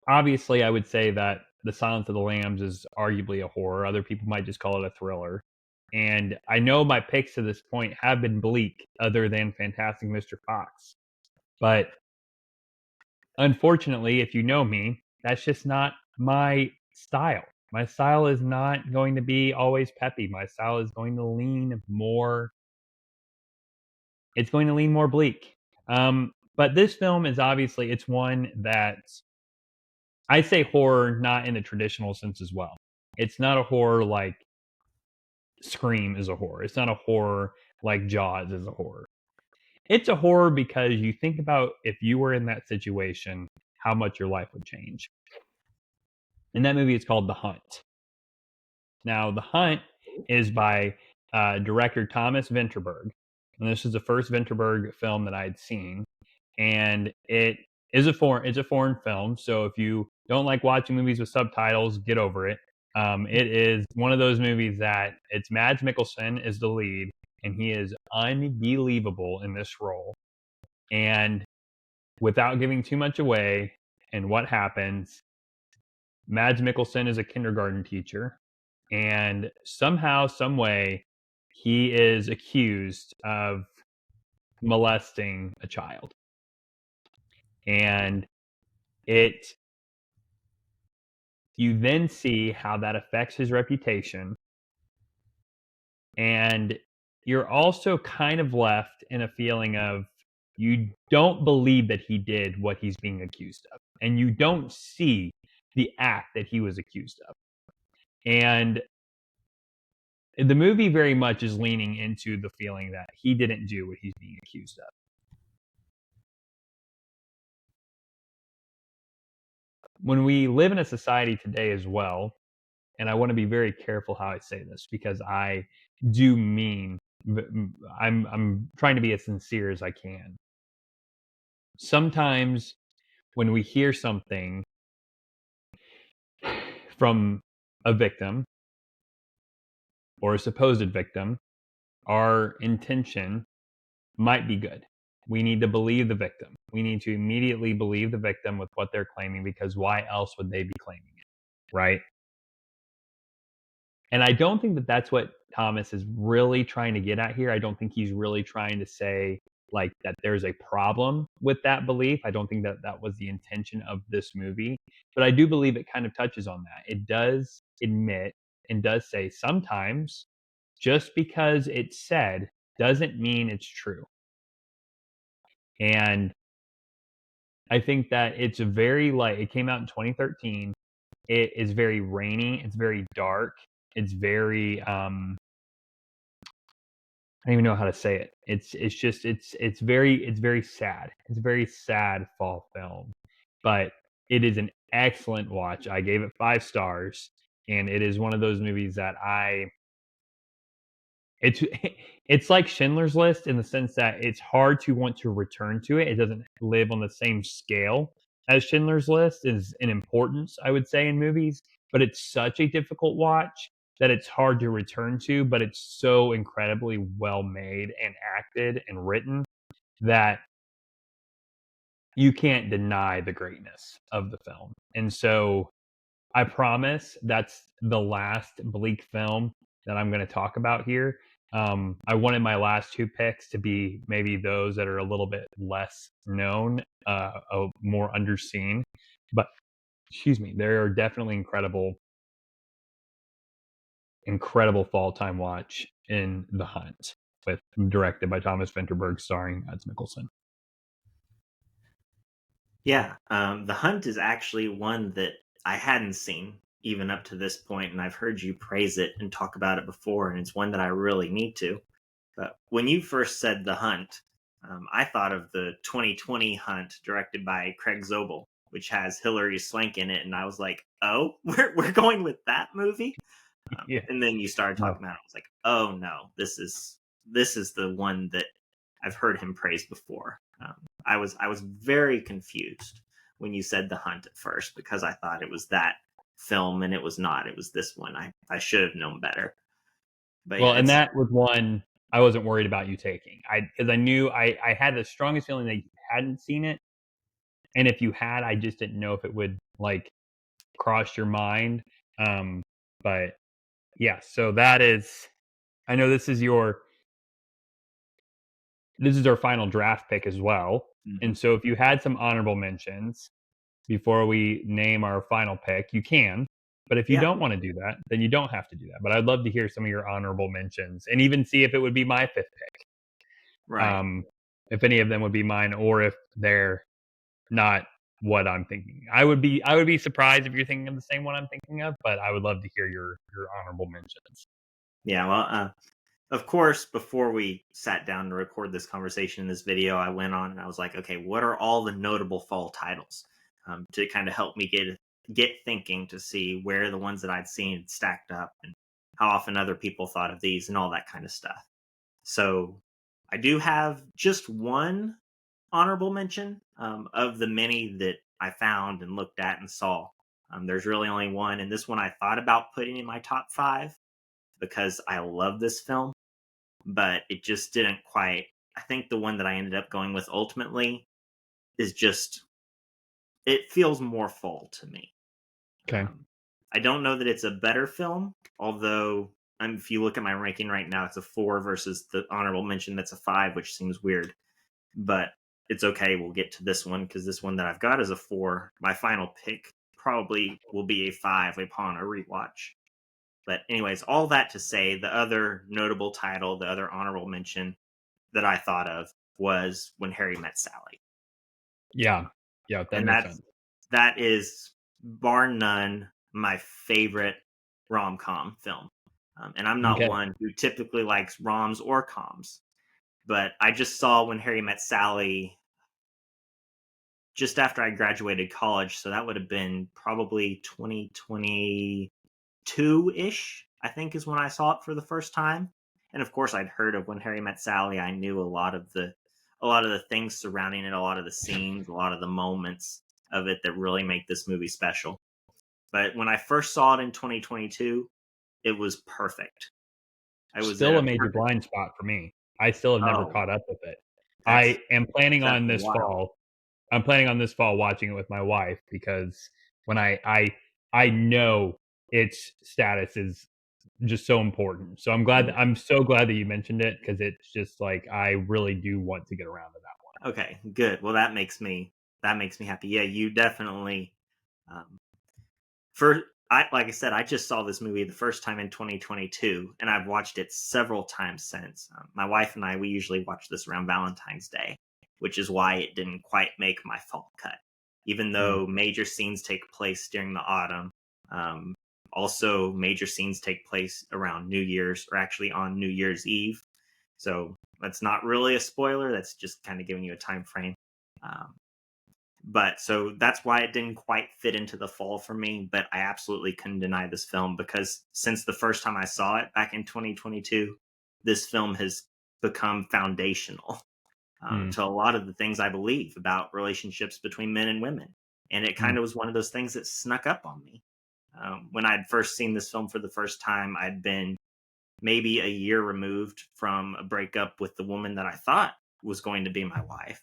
Speaker 5: obviously, I would say that The Silence of the Lambs is arguably a horror. Other people might just call it a thriller. And I know my picks to this point have been bleak, other than Fantastic Mr. Fox. But unfortunately, if you know me, that's just not my style. My style is not going to be always peppy. My style is going to lean more. It's going to lean more bleak. But this film is obviously, it's one that I say horror not in the traditional sense as well. It's not a horror like Scream is a horror. It's not a horror like Jaws is a horror. It's a horror because you think about, if you were in that situation, how much your life would change. And that movie is called The Hunt. Now, The Hunt is by director Thomas Vinterberg. And this is the first Vinterberg film that I'd seen. And it's a foreign film. So if you don't like watching movies with subtitles, get over it. It is one of those movies that it's Mads Mikkelsen is the lead, and he is unbelievable in this role. And without giving too much away, and what happens, Mads Mikkelsen is a kindergarten teacher, and somehow, some way, he is accused of molesting a child. And you then see how that affects his reputation. And you're also kind of left in a feeling of, you don't believe that he did what he's being accused of. And you don't see the act that he was accused of. And the movie very much is leaning into the feeling that he didn't do what he's being accused of. When we live in a society today as well, and I want to be very careful how I say this, because I do mean, I'm trying to be as sincere as I can. Sometimes when we hear something from a victim or a supposed victim, our intention might be good. We need to believe the victim. We need to immediately believe the victim with what they're claiming, because why else would they be claiming it, right? And I don't think that that's what Thomas is really trying to get at here. I don't think he's really trying to say like that there's a problem with that belief. I don't think that that was the intention of this movie, but I do believe it kind of touches on that. It does admit and does say sometimes just because it's said doesn't mean it's true. And I think that it's very it came out in 2013. It is very rainy. It's very dark. It's very I don't even know how to say it. It's very sad. It's a very sad fall film, but it is an excellent watch. I gave it 5 stars, and it is one of those movies that it's it's like Schindler's List in the sense that it's hard to want to return to it. It doesn't live on the same scale as Schindler's List is in importance, I would say, in movies, but it's such a difficult watch that it's hard to return to, but it's so incredibly well made and acted and written that you can't deny the greatness of the film. And so I promise that's the last bleak film that I'm going to talk about here. I wanted my last 2 picks to be maybe those that are a little bit less known, more underseen. But excuse me, there are definitely incredible fall time watch in The Hunt, with directed by Thomas Vinterberg, starring Mads Mikkelsen.
Speaker 4: Yeah, The Hunt is actually one that I hadn't seen even up to this point, and I've heard you praise it and talk about it before, and it's one that I really need to. But when you first said The Hunt, I thought of the 2020 Hunt, directed by Craig Zobel, which has Hilary Swank in it, and I was like, "Oh, we're going with that movie."
Speaker 5: Yeah.
Speaker 4: And then you started talking about it. I was like, "Oh no, this is the one that I've heard him praise before." I was very confused when you said The Hunt at first, because I thought it was that film, and it was not. It was this one. I should have known better. But
Speaker 5: Well,
Speaker 4: yeah,
Speaker 5: and that was one I wasn't worried about you taking. Because I knew I had the strongest feeling that you hadn't seen it, and if you had, I just didn't know if it would like cross your mind. But yeah, so that is. I know this is our final draft pick as well, and so if you had some honorable mentions before we name our final pick, you can. But if you
Speaker 4: Yeah.
Speaker 5: don't want to do that, then you don't have to do that. But I'd love to hear some of your honorable mentions and even see if it would be my 5th pick.
Speaker 4: right.
Speaker 5: If any of them would be mine, or if they're not what I'm thinking. I would be surprised if you're thinking of the same one I'm thinking of, but I would love to hear your honorable mentions.
Speaker 4: Yeah. Well, of course, before we sat down to record this conversation in this video, I went on and I was like, okay, what are all the notable fall titles, to kind of help me get thinking, to see where the ones that I'd seen stacked up and how often other people thought of these and all that kind of stuff. So I do have just one honorable mention, of the many that I found and looked at and saw. There's really only one, and this one I thought about putting in my top 5 because I love this film, but it just didn't quite. I think the one that I ended up going with ultimately is just, it feels more fall to me.
Speaker 5: Okay.
Speaker 4: I don't know that it's a better film, although if you look at my ranking right now, it's a 4 versus the honorable mention that's a 5, which seems weird. But it's okay. We'll get to this one, because this one that I've got is a 4. My final pick probably will be a 5 upon a rewatch. But anyways, all that to say, the other notable title, the other honorable mention that I thought of was When Harry Met Sally.
Speaker 5: Yeah, that
Speaker 4: And
Speaker 5: makes sense.
Speaker 4: that is bar none my favorite rom-com film. And I'm not
Speaker 5: Okay.
Speaker 4: one who typically likes roms or coms, but I just saw When Harry Met Sally just after I graduated college, so that would have been probably 2022-ish, I think, is when I saw it for the first time. And of course, I'd heard of When Harry Met Sally. I knew a lot of the things surrounding it, a lot of the scenes, a lot of the moments of it that really make this movie special. But when I first saw it in 2022, it was perfect. I was
Speaker 5: Still
Speaker 4: at
Speaker 5: a major blind spot for me. I still have never
Speaker 4: Oh,
Speaker 5: caught up with it.
Speaker 4: that's
Speaker 5: I am planning on
Speaker 4: definitely
Speaker 5: this
Speaker 4: wild.
Speaker 5: fall. I'm planning on this fall watching it with my wife, because when I know its status is just so important. So I'm so glad that you mentioned it, because it's just like I really do want to get around to that one.
Speaker 4: Okay, good. Well, that makes me happy. Yeah, you definitely. Um, like I said, I just saw this movie the first time in 2022, and I've watched it several times since. My wife and I, we usually watch this around Valentine's Day, which is why it didn't quite make my fall cut, even though major scenes take place during the autumn. Also, major scenes take place around New Year's, or actually on New Year's Eve. So that's not really a spoiler. That's just kind of giving you a time frame. But so that's why it didn't quite fit into the fall for me. But I absolutely couldn't deny this film because since the first time I saw it back in 2022, this film has become foundational to a lot of the things I believe about relationships between men and women. And it kind of was one of those things that snuck up on me. When I'd first seen this film for the first time, I'd been maybe a year removed from a breakup with the woman that I thought was going to be my wife.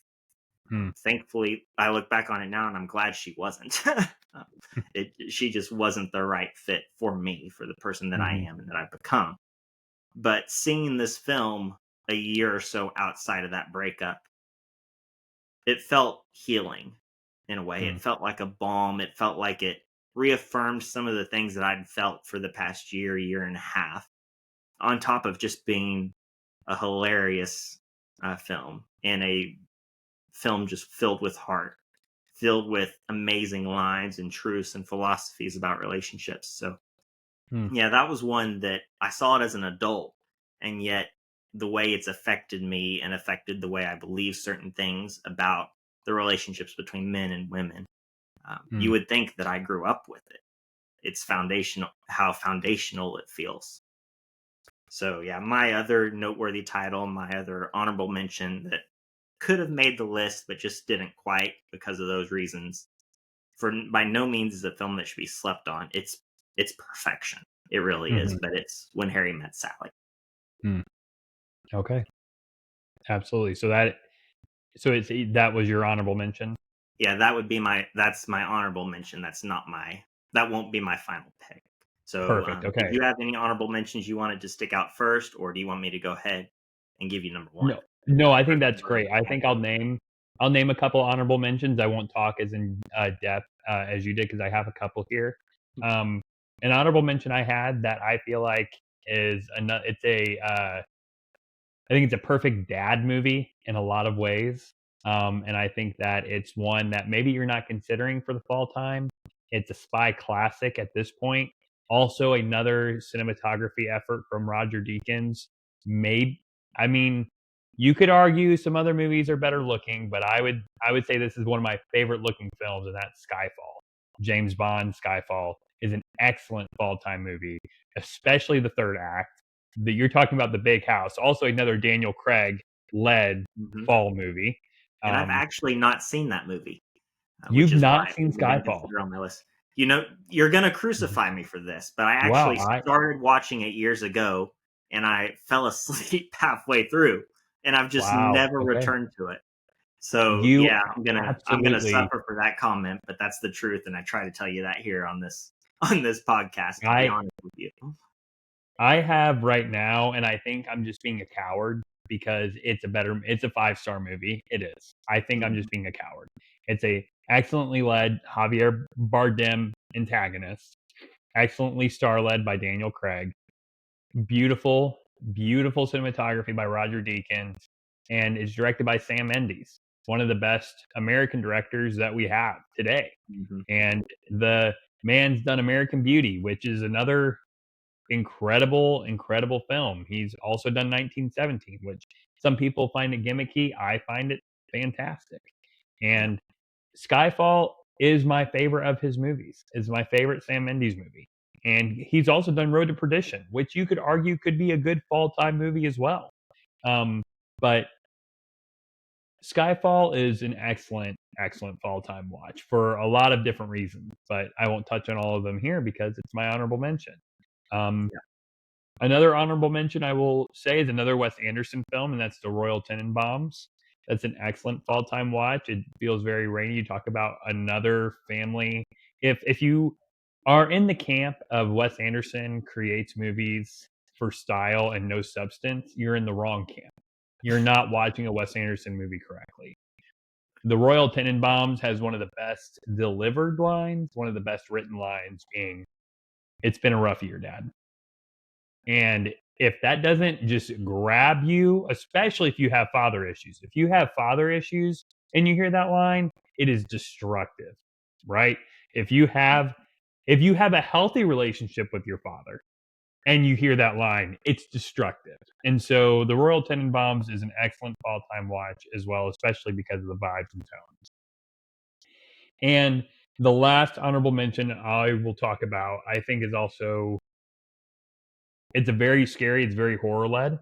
Speaker 4: Thankfully, I look back on it now and I'm glad she wasn't. She just wasn't the right fit for me, for the person that I am and that I've become. But seeing this film a year or so outside of that breakup, it felt healing in a way. It felt like a balm. It felt like it reaffirmed some of the things that I'd felt for the past year and a half, on top of just being a hilarious film and a film just filled with heart, filled with amazing lines and truths and philosophies about relationships. So, yeah, that was one that I saw it as an adult, and yet the way it's affected me and affected the way I believe certain things about the relationships between men and women. You would think that I grew up with it. It's foundational, how foundational it feels. So, yeah, my other noteworthy title, my other honorable mention that could have made the list but just didn't quite because of those reasons, for by no means is a film that should be slept on. It's perfection. It really is, but it's When Harry Met Sally.
Speaker 5: Okay. Absolutely. So that was your honorable mention?
Speaker 4: Yeah, that's my honorable mention. That won't be my final pick. So,
Speaker 5: Perfect.
Speaker 4: do
Speaker 5: Okay.
Speaker 4: you have any honorable mentions you wanted to stick out first, or do you want me to go ahead and give you number one?
Speaker 5: No, I think that's great. I think I'll name a couple honorable mentions. I won't talk as in depth as you did because I have a couple here. An honorable mention I had that I feel like is I think it's a perfect dad movie in a lot of ways. And I think that it's one that maybe you're not considering for the fall time. It's a spy classic at this point. Also, another cinematography effort from Roger Deakins. I mean, you could argue some other movies are better looking, but I would say this is one of my favorite looking films, and that's Skyfall. James Bond Skyfall is an excellent fall time movie, especially the third act. You're talking about The Big House, also another Daniel Craig led fall movie.
Speaker 4: And I've actually not seen that movie, which
Speaker 5: You've
Speaker 4: is why
Speaker 5: not
Speaker 4: I
Speaker 5: seen
Speaker 4: didn't even
Speaker 5: Skyfall?
Speaker 4: consider it on my list. You know, you're gonna crucify me for this, but I
Speaker 5: Wow,
Speaker 4: actually started watching it years ago, and I fell asleep halfway through, and I've just never
Speaker 5: okay.
Speaker 4: returned to it. So
Speaker 5: You
Speaker 4: yeah, I'm gonna
Speaker 5: absolutely.
Speaker 4: suffer for that comment, but that's the truth, and I try to tell you that here on this podcast. To be
Speaker 5: I
Speaker 4: honest with you,
Speaker 5: I have right now, and I think I'm just being a coward because it's a 5-star movie. It is. I think I'm just being a coward. It's a excellently led Javier Bardem antagonist, excellently star led by Daniel Craig. Beautiful, beautiful cinematography by Roger Deakins, and it's directed by Sam Mendes, one of the best American directors that we have today. And the man's done American Beauty, which is another incredible, incredible film. He's also done 1917, which some people find it gimmicky. I find it fantastic. And Skyfall is my favorite of his movies. It's my favorite Sam Mendes movie. And he's also done Road to Perdition, which you could argue could be a good fall time movie as well. But Skyfall is an excellent, excellent fall time watch for a lot of different reasons. But I won't touch on all of them here because it's my honorable mention. Another honorable mention I will say is another Wes Anderson film, and that's The Royal Tenenbaums. That's an excellent fall time watch. It feels very rainy. You talk about another family. If you are in the camp of Wes Anderson creates movies for style and no substance, you're in the wrong camp. You're not watching a Wes Anderson movie correctly. The Royal Tenenbaums has one of the best delivered lines, one of the best written lines being, "It's been a rough year, Dad." And if that doesn't just grab you, especially if you have father issues, if you have father issues and you hear that line, it is destructive, right? If you have a healthy relationship with your father and you hear that line, it's destructive. And so The Royal Tenenbaums is an excellent fall time watch as well, especially because of the vibes and tones. And the last honorable mention I will talk about, I think, is also, it's a very scary, it's very horror led,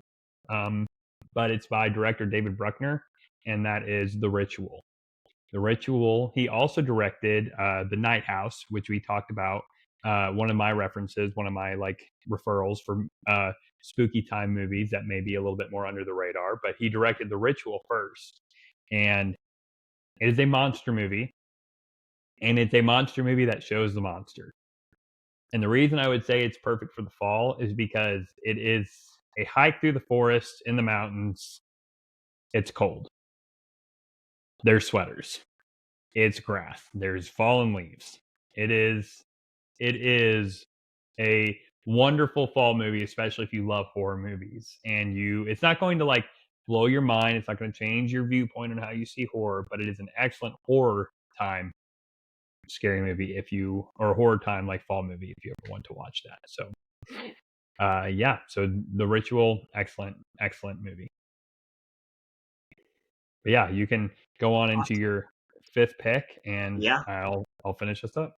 Speaker 5: but it's by director David Bruckner, and that is The Ritual. The Ritual. He also directed The Night House, which we talked about. One of my references, one of my like referrals for spooky time movies that may be a little bit more under the radar. But he directed The Ritual first, and it is a monster movie, and it's a monster movie that shows the monster. And the reason I would say it's perfect for the fall is because it is a hike through the forest in the mountains. It's cold. There's sweaters. It's grass. There's fallen leaves. It is a wonderful fall movie, especially if you love horror movies. And it's not going to like blow your mind. It's not going to change your viewpoint on how you see horror, but it is an excellent horror time scary movie or horror time like fall movie if you ever want to watch that. So so The Ritual, excellent movie. But yeah, you can go on into your fifth pick, and
Speaker 4: Yeah.
Speaker 5: I'll finish this up.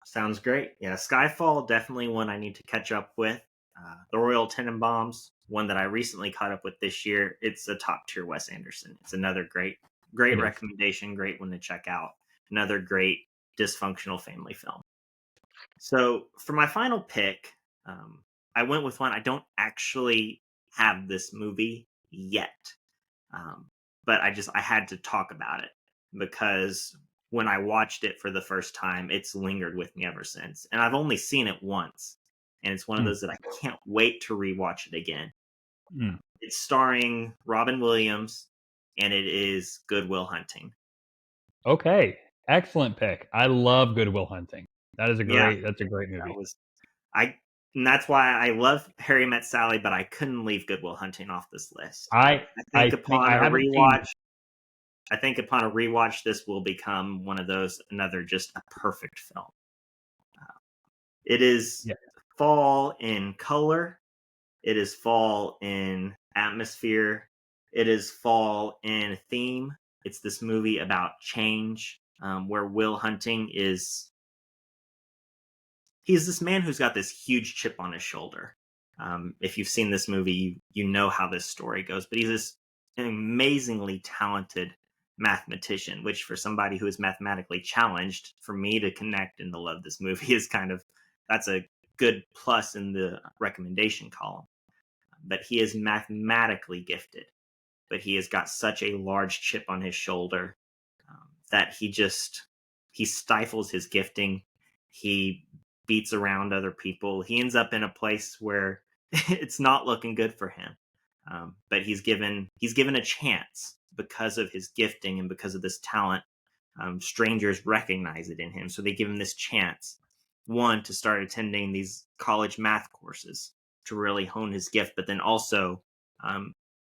Speaker 4: Sounds great. Yeah, Skyfall, definitely one I need to catch up with. The Royal Tenenbaums, one that I recently caught up with this year. It's a top tier Wes Anderson. It's another great recommendation, great one to check out. Another great dysfunctional family film. So for my final pick, I went with one. I don't actually have this movie yet, but I had to talk about it because when I watched it for the first time, it's lingered with me ever since. And I've only seen it once, and it's one of those that I can't wait to rewatch it again. It's starring Robin Williams, and it is Good Will Hunting.
Speaker 5: Okay, excellent pick. I love Good Will Hunting. That's a great movie.
Speaker 4: And that's why I love Harry Met Sally, but I couldn't leave Good Will Hunting off this list.
Speaker 5: I
Speaker 4: think upon a rewatch, this will become one of those, another just a perfect film. It is fall in color. It is fall in atmosphere. It is fall in theme. It's this movie about change, where Will Hunting he's this man who's got this huge chip on his shoulder. If you've seen this movie, you know how this story goes, but he's this amazingly talented mathematician, which for somebody who is mathematically challenged, for me to connect and to love this movie is that's a good plus in the recommendation column. But he is mathematically gifted, but he has got such a large chip on his shoulder that he stifles his gifting. He beats around other people. He ends up in a place where it's not looking good for him. But he's given a chance because of his gifting and because of this talent. Strangers recognize it in him, so they give him this chance. One, to start attending these college math courses to really hone his gift, but then also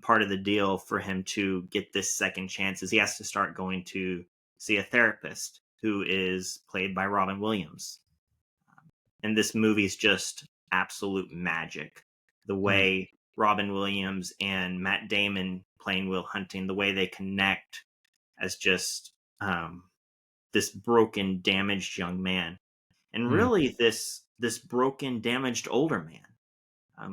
Speaker 4: part of the deal for him to get this second chance is he has to start going to see a therapist who is played by Robin Williams. And this movie is just absolute magic. The way Robin Williams and Matt Damon playing Will Hunting, the way they connect as just this broken, damaged young man. And really this broken, damaged older man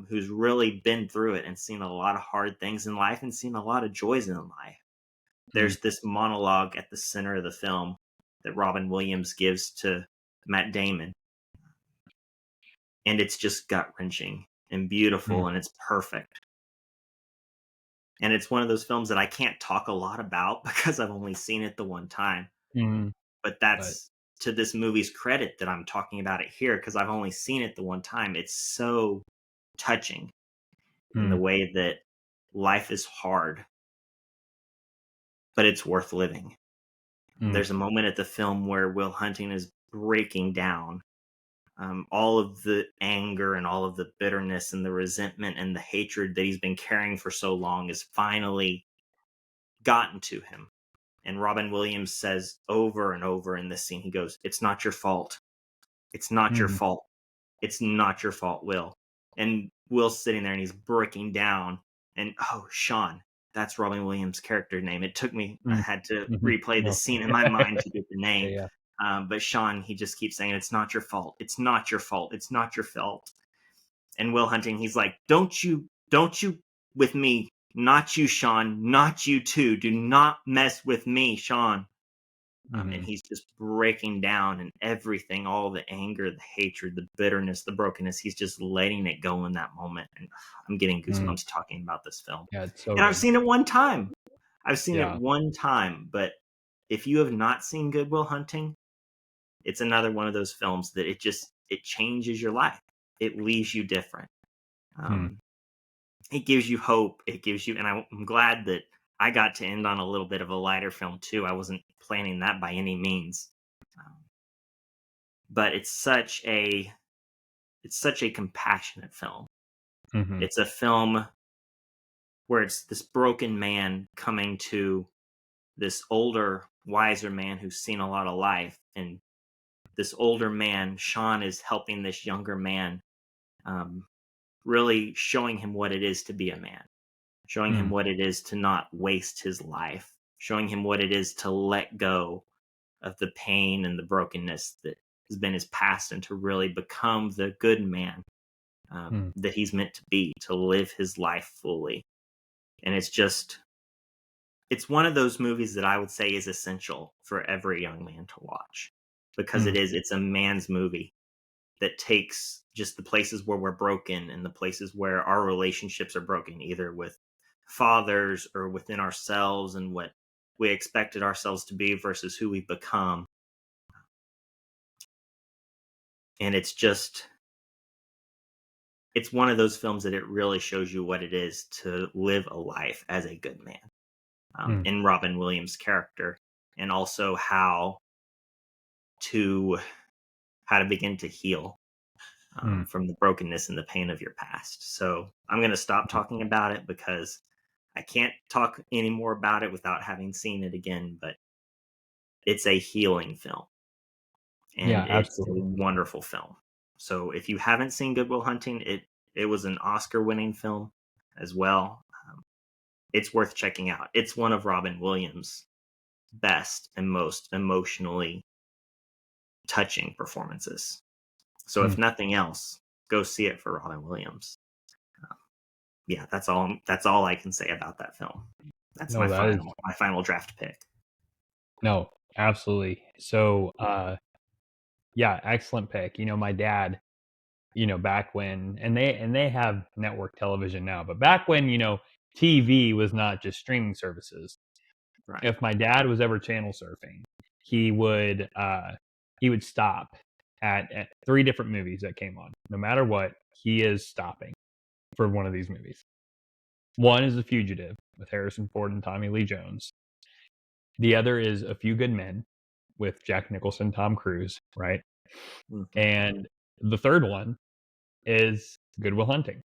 Speaker 4: who's really been through it and seen a lot of hard things in life and seen a lot of joys in life. There's this monologue at the center of the film that Robin Williams gives to Matt Damon. And it's just gut-wrenching and beautiful, and it's perfect. And it's one of those films that I can't talk a lot about because I've only seen it the one time. But that's to this movie's credit that I'm talking about it here, because I've only seen it the one time. It's so touching in the way that life is hard, but it's worth living. There's a moment at the film where Will Hunting is breaking down. All of the anger and all of the bitterness and the resentment and the hatred that he's been carrying for so long is finally gotten to him. And Robin Williams says over and over in this scene, he goes, "It's not your fault. It's not your fault. It's not your fault, Will." And Will's sitting there and he's breaking down. And, oh, Sean, that's Robin Williams' character name. It took me, I had to replay the scene in my mind to get the name. But Sean, he just keeps saying, "It's not your fault. It's not your fault. It's not your fault." And Will Hunting, he's like, don't you with me. Not you, Sean. Not you too. Do not mess with me, Sean. And he's just breaking down, and everything, all the anger, the hatred, the bitterness, the brokenness, he's just letting it go in that moment. And I'm getting goosebumps talking about this film.
Speaker 5: Yeah, it's so
Speaker 4: and
Speaker 5: good.
Speaker 4: I've seen it one time.
Speaker 5: Yeah.
Speaker 4: But if you have not seen Good Will Hunting, it's another one of those films that it changes your life. It leaves you different. It gives you hope. It gives you, and I'm glad that I got to end on a little bit of a lighter film too. I wasn't planning that by any means, but it's such a compassionate film. It's a film where it's this broken man coming to this older, wiser man who's seen a lot of life, and this older man, Sean, is helping this younger man, really showing him what it is to be a man. Showing him what it is to not waste his life, showing him what it is to let go of the pain and the brokenness that has been his past, and to really become the good man that he's meant to be, to live his life fully. And it's one of those movies that I would say is essential for every young man to watch, because it's a man's movie that takes just the places where we're broken and the places where our relationships are broken, either with fathers or within ourselves, and what we expected ourselves to be versus who we've become. And it's one of those films that it really shows you what it is to live a life as a good man, in Robin Williams' character, and also how to begin to heal from the brokenness and the pain of your past. So I'm going to stop talking about it, because I can't talk any more about it without having seen it again, but it's a healing film. And
Speaker 5: Yeah,
Speaker 4: it's
Speaker 5: absolutely.
Speaker 4: a wonderful film. So if you haven't seen Good Will Hunting, it was an Oscar-winning film as well. It's worth checking out. It's one of Robin Williams' best and most emotionally touching performances. So if nothing else, go see it for Robin Williams. Yeah, that's all I can say about that film. That's my final draft pick.
Speaker 5: No, absolutely. So, yeah, excellent pick. My dad, back when, and they have network television now, but back when, TV was not just streaming services.
Speaker 4: Right.
Speaker 5: If my dad was ever channel surfing, he would stop at 3 different movies that came on. No matter what, he is stopping for one of these movies. One is The Fugitive with Harrison Ford and Tommy Lee Jones. The other is A Few Good Men with Jack Nicholson, Tom Cruise, right? And the third one is Good Will Hunting.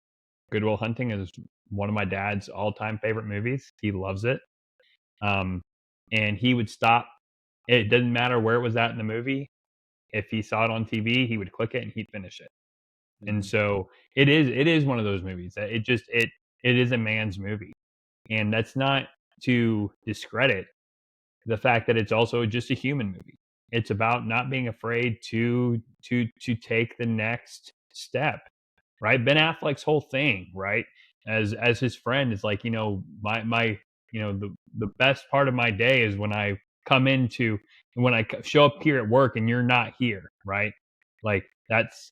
Speaker 5: Good Will Hunting is one of my dad's all-time favorite movies. He loves it. And he would stop. It didn't matter where it was at in the movie. If he saw it on TV, he would click it and he'd finish it. And so it is one of those movies that it is a man's movie. And that's not to discredit the fact that it's also just a human movie. It's about not being afraid to take the next step, right? Ben Affleck's whole thing, right, as his friend, is like, my the best part of my day is when I show up here at work and you're not here, right? Like, that's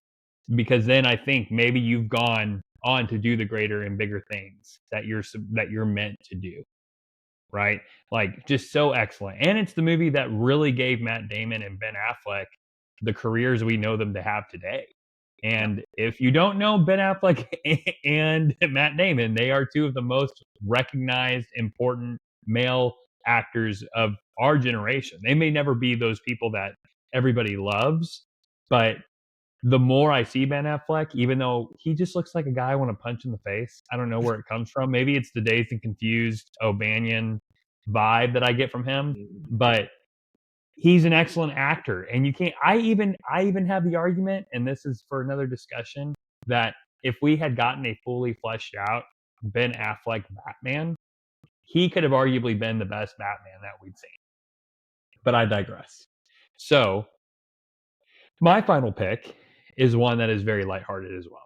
Speaker 5: because then I think maybe you've gone on to do the greater and bigger things that you're meant to do. Right? Like, just so excellent. And it's the movie that really gave Matt Damon and Ben Affleck the careers we know them to have today. And if you don't know Ben Affleck and Matt Damon, they are 2 of the most recognized, important male actors of our generation. They may never be those people that everybody loves, but the more I see Ben Affleck, even though he just looks like a guy I want to punch in the face, I don't know where it comes from. Maybe it's the Dazed and Confused O'Banion vibe that I get from him, but he's an excellent actor. And you can't, I even have the argument, and this is for another discussion, that if we had gotten a fully fleshed out Ben Affleck Batman, he could have arguably been the best Batman that we'd seen. But I digress. So my final pick is one that is very lighthearted as well.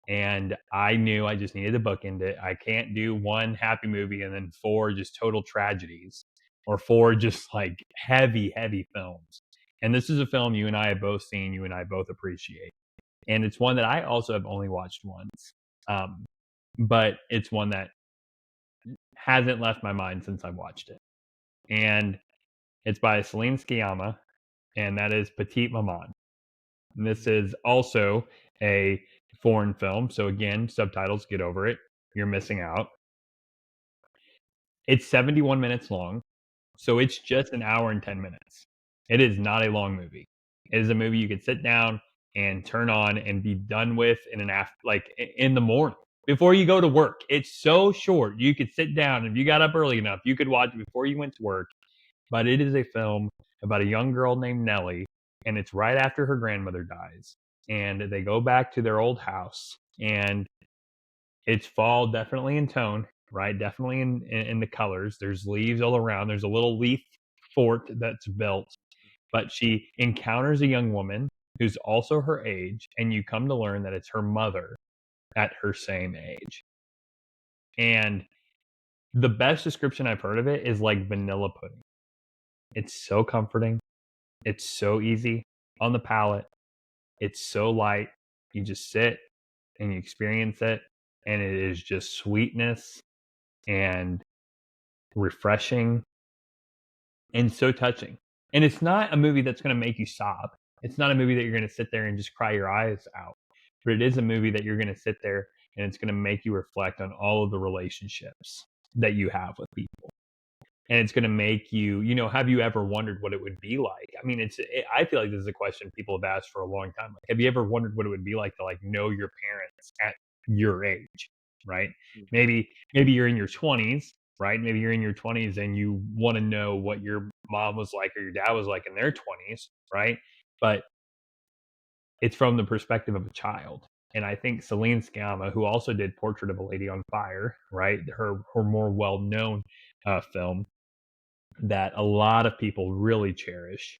Speaker 5: And I knew I just needed to bookend it. I can't do one happy movie and then 4 just total tragedies or 4 just like heavy, heavy films. And this is a film you and I have both seen, you and I both appreciate. And it's one that I also have only watched once. But it's one that hasn't left my mind since I've watched it. And it's by Celine Sciamma, and that is Petite Maman. And this is also a foreign film. So again, subtitles, get over it. You're missing out. It's 71 minutes long. So it's just an hour and 10 minutes. It is not a long movie. It is a movie you could sit down and turn on and be done with in the morning before you go to work. It's so short. You could sit down. If you got up early enough, you could watch it before you went to work. But it is a film about a young girl named Nellie, and it's right after her grandmother dies. And they go back to their old house, and it's fall, definitely in tone, right? Definitely in the colors. There's leaves all around. There's a little leaf fort that's built, but she encounters a young woman who's also her age, and you come to learn that it's her mother at her same age. And the best description I've heard of it is like vanilla pudding. It's so comforting. It's so easy on the palate. It's so light. You just sit and you experience it, and it is just sweetness and refreshing and so touching. And it's not a movie that's going to make you sob. It's not a movie that you're going to sit there and just cry your eyes out. But it is a movie that you're going to sit there and it's going to make you reflect on all of the relationships that you have with people. And it's going to make you, have you ever wondered what it would be like? I mean, I feel like this is a question people have asked for a long time. Like, have you ever wondered what it would be like to know your parents at your age, right? Maybe you're in your 20s, right? Maybe you're in your 20s and you want to know what your mom was like or your dad was like in their 20s, right? But it's from the perspective of a child. And I think Celine Sciamma, who also did Portrait of a Lady on Fire, right? Her more well-known film that a lot of people really cherish.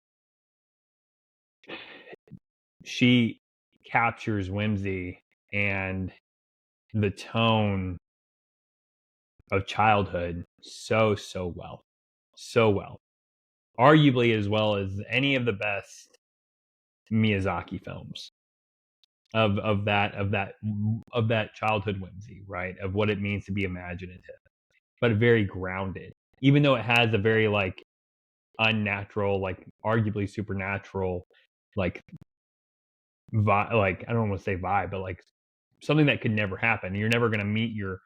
Speaker 5: She captures whimsy and the tone of childhood so well. So well. Arguably as well as any of the best Miyazaki films of that childhood whimsy, right? Of what it means to be imaginative, but very grounded. Even though it has a very unnatural, arguably supernatural, vibe, I don't want to say vibe, but something that could never happen. You're never going to meet your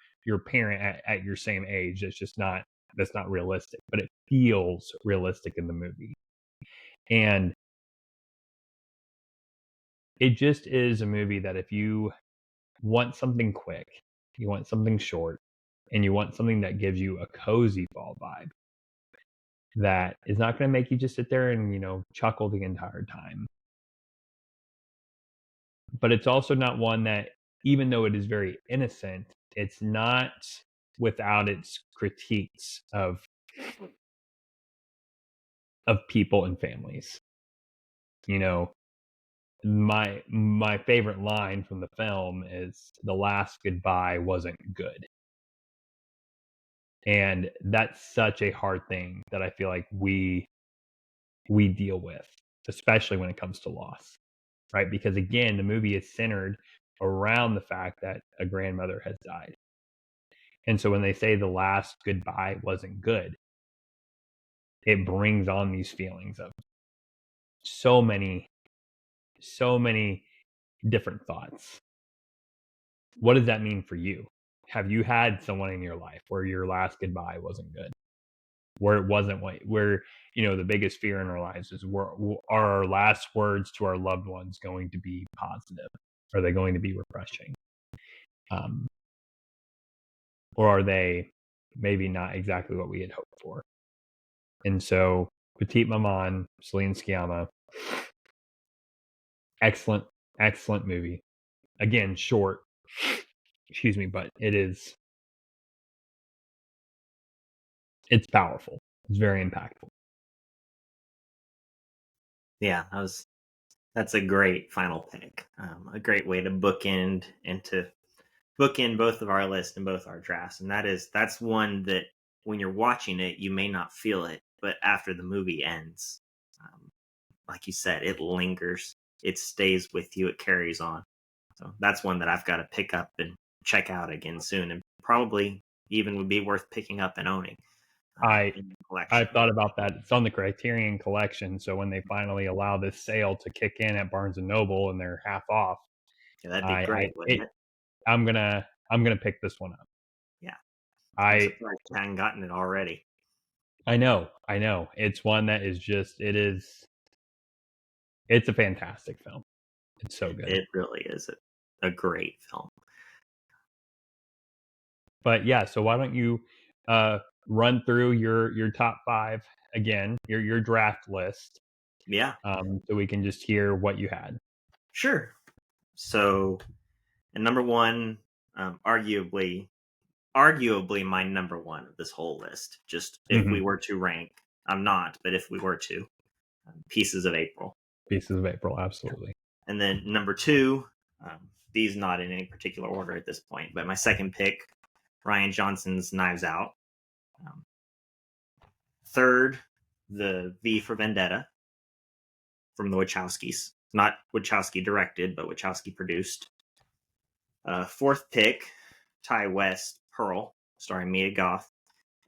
Speaker 5: parent at your same age. That's not realistic, but it feels realistic in the movie. And it just is a movie that if you want something quick, you want something short, and you want something that gives you a cozy fall vibe, that is not going to make you just sit there and, chuckle the entire time. But it's also not one that, even though it is very innocent, it's not without its critiques of people and families. My favorite line from the film is, "The last goodbye wasn't good." And that's such a hard thing that I feel like we deal with, especially when it comes to loss, right? Because again, the movie is centered around the fact that a grandmother has died. And so when they say the last goodbye wasn't good, it brings on these feelings of so many different thoughts. What does that mean for you? Have you had someone in your life where your last goodbye wasn't good? Where it wasn't where the biggest fear in our lives is, are our last words to our loved ones going to be positive? Are they going to be refreshing? Or are they maybe not exactly what we had hoped for? And so Petite Maman, Celine Sciamma, excellent movie. Again, short, excuse me, but it's powerful. It's very impactful.
Speaker 4: Yeah, that's a great final pick. A great way to bookend and to bookend both of our lists and both our drafts. And that's one that when you're watching it, you may not feel it, but after the movie ends, um, like you said, it lingers, it stays with you, it carries on. So that's one that I've got to pick up and check out again soon, and probably even would be worth picking up and owning
Speaker 5: I
Speaker 4: in the collection.
Speaker 5: I've thought about that. It's on the Criterion Collection, so when they finally allow this sale to kick in at Barnes and Noble and they're half off,
Speaker 4: Yeah, that'd be
Speaker 5: I
Speaker 4: great, wouldn't it?
Speaker 5: I'm gonna pick this one up.
Speaker 4: Yeah, I'm
Speaker 5: I
Speaker 4: surprised I hadn't gotten it already.
Speaker 5: I know. It's one that is just it's a fantastic film. It's so good.
Speaker 4: It really is a great film.
Speaker 5: But yeah, so why don't you run through your top 5 again, your draft list,
Speaker 4: Yeah,
Speaker 5: so we can just hear what you had.
Speaker 4: sure. So, and number one, arguably my number one of this whole list. Just if we
Speaker 5: Mhm.
Speaker 4: were to rank, I'm not, but if we were to, Pieces of April.
Speaker 5: Pieces of April, absolutely.
Speaker 4: And then number two, these not in any particular order at this point, but my second pick, Rian Johnson's Knives Out. Third, the V for Vendetta from the Wachowskis. Not Wachowski directed, but Wachowski produced. Fourth pick, Ty West, Pearl, starring Mia Goth.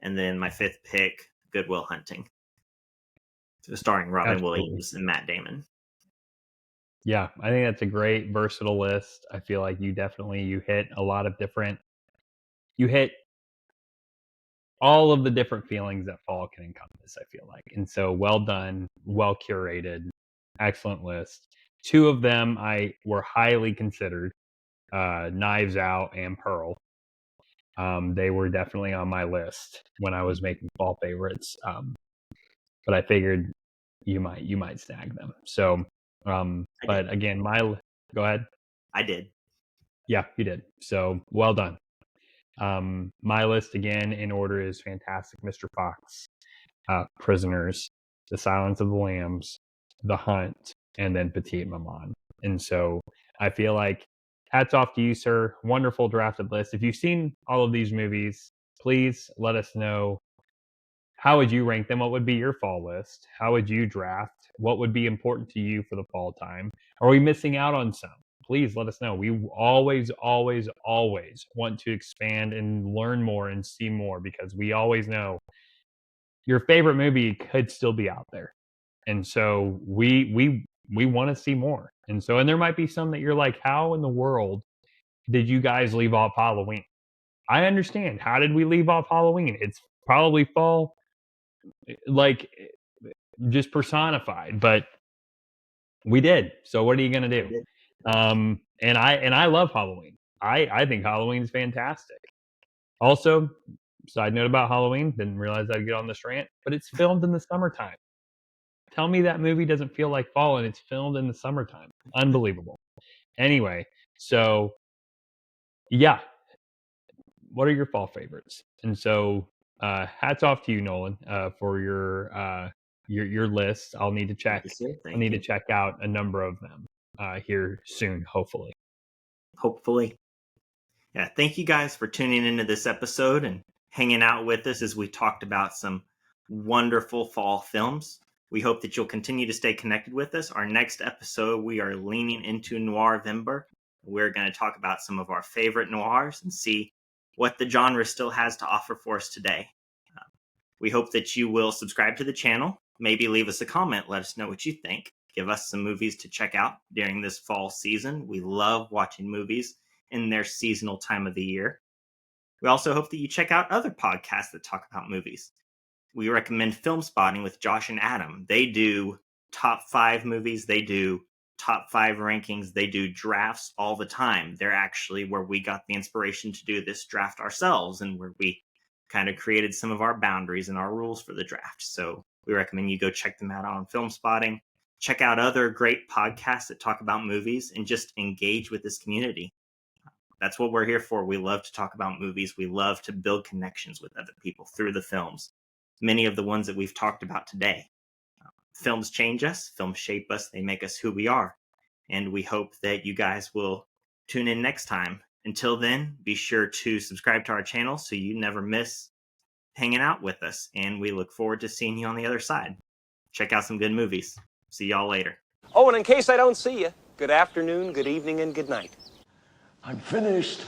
Speaker 4: And then my fifth pick, Good Will Hunting, starring Robin
Speaker 5: Absolutely.
Speaker 4: Williams and Matt Damon.
Speaker 5: Yeah, I think that's a great versatile list. I feel like you hit a lot of different you hit all of the different feelings that fall can encompass, I feel like. And so well done, well curated, excellent list. Two of them I were highly considered, Knives Out and Pearl. They were definitely on my list when I was making fall favorites. But I figured you might snag them. So but again, go ahead.
Speaker 4: I did.
Speaker 5: Yeah, you did. So well done. My list again in order is Fantastic Mr. Fox, Prisoners, The Silence of the Lambs, The Hunt, and then Petite Maman. And so I feel like hats off to you, sir. Wonderful drafted list. If you've seen all of these movies, please let us know. How would you rank them? What would be your fall list? How would you draft? What would be important to you for the fall time? Are we missing out on some? Please let us know. We always, always, always want to expand and learn more and see more because we always know your favorite movie could still be out there. And so we want to see more. And so there might be some that you're like, how in the world did you guys leave off Halloween? I understand. How did we leave off Halloween? It's probably fall, like just personified, but we did. So what are you gonna do? And I love Halloween. I think Halloween is fantastic. Also, side note about Halloween, didn't realize I'd get on this rant, but it's filmed in the summertime. Tell me that movie doesn't feel like fall and it's filmed in the summertime. Unbelievable. Anyway, so yeah. What are your fall favorites? And so hats off to you, Nolan, for your list. I'll need to check. I'll need to check out a number of them here soon, hopefully.
Speaker 4: Hopefully. Yeah, thank you guys for tuning into this episode and hanging out with us as we talked about some wonderful fall films. We hope that you'll continue to stay connected with us. Our next episode, we are leaning into Noirvember. We're going to talk about some of our favorite noirs and see what the genre still has to offer for us today. We hope that you will subscribe to the channel, maybe leave us a comment, let us know what you think. Give us some movies to check out during this fall season. We love watching movies in their seasonal time of the year. We also hope that you check out other podcasts that talk about movies. We recommend Film Spotting with Josh and Adam. They do top 5 movies. They do top 5 rankings. They do drafts all the time. They're actually where we got the inspiration to do this draft ourselves and where we kind of created some of our boundaries and our rules for the draft. So we recommend you go check them out on Film Spotting. Check out other great podcasts that talk about movies and just engage with this community. That's what we're here for. We love to talk about movies. We love to build connections with other people through the films. Many of the ones that we've talked about today. films change us, films shape us, they make us who we are. And we hope that you guys will tune in next time. Until then, be sure to subscribe to our channel so you never miss hanging out with us. And we look forward to seeing you on the other side. Check out some good movies. See y'all later.
Speaker 1: Oh, and in case I don't see you, good afternoon, good evening, and good night.
Speaker 3: I'm finished.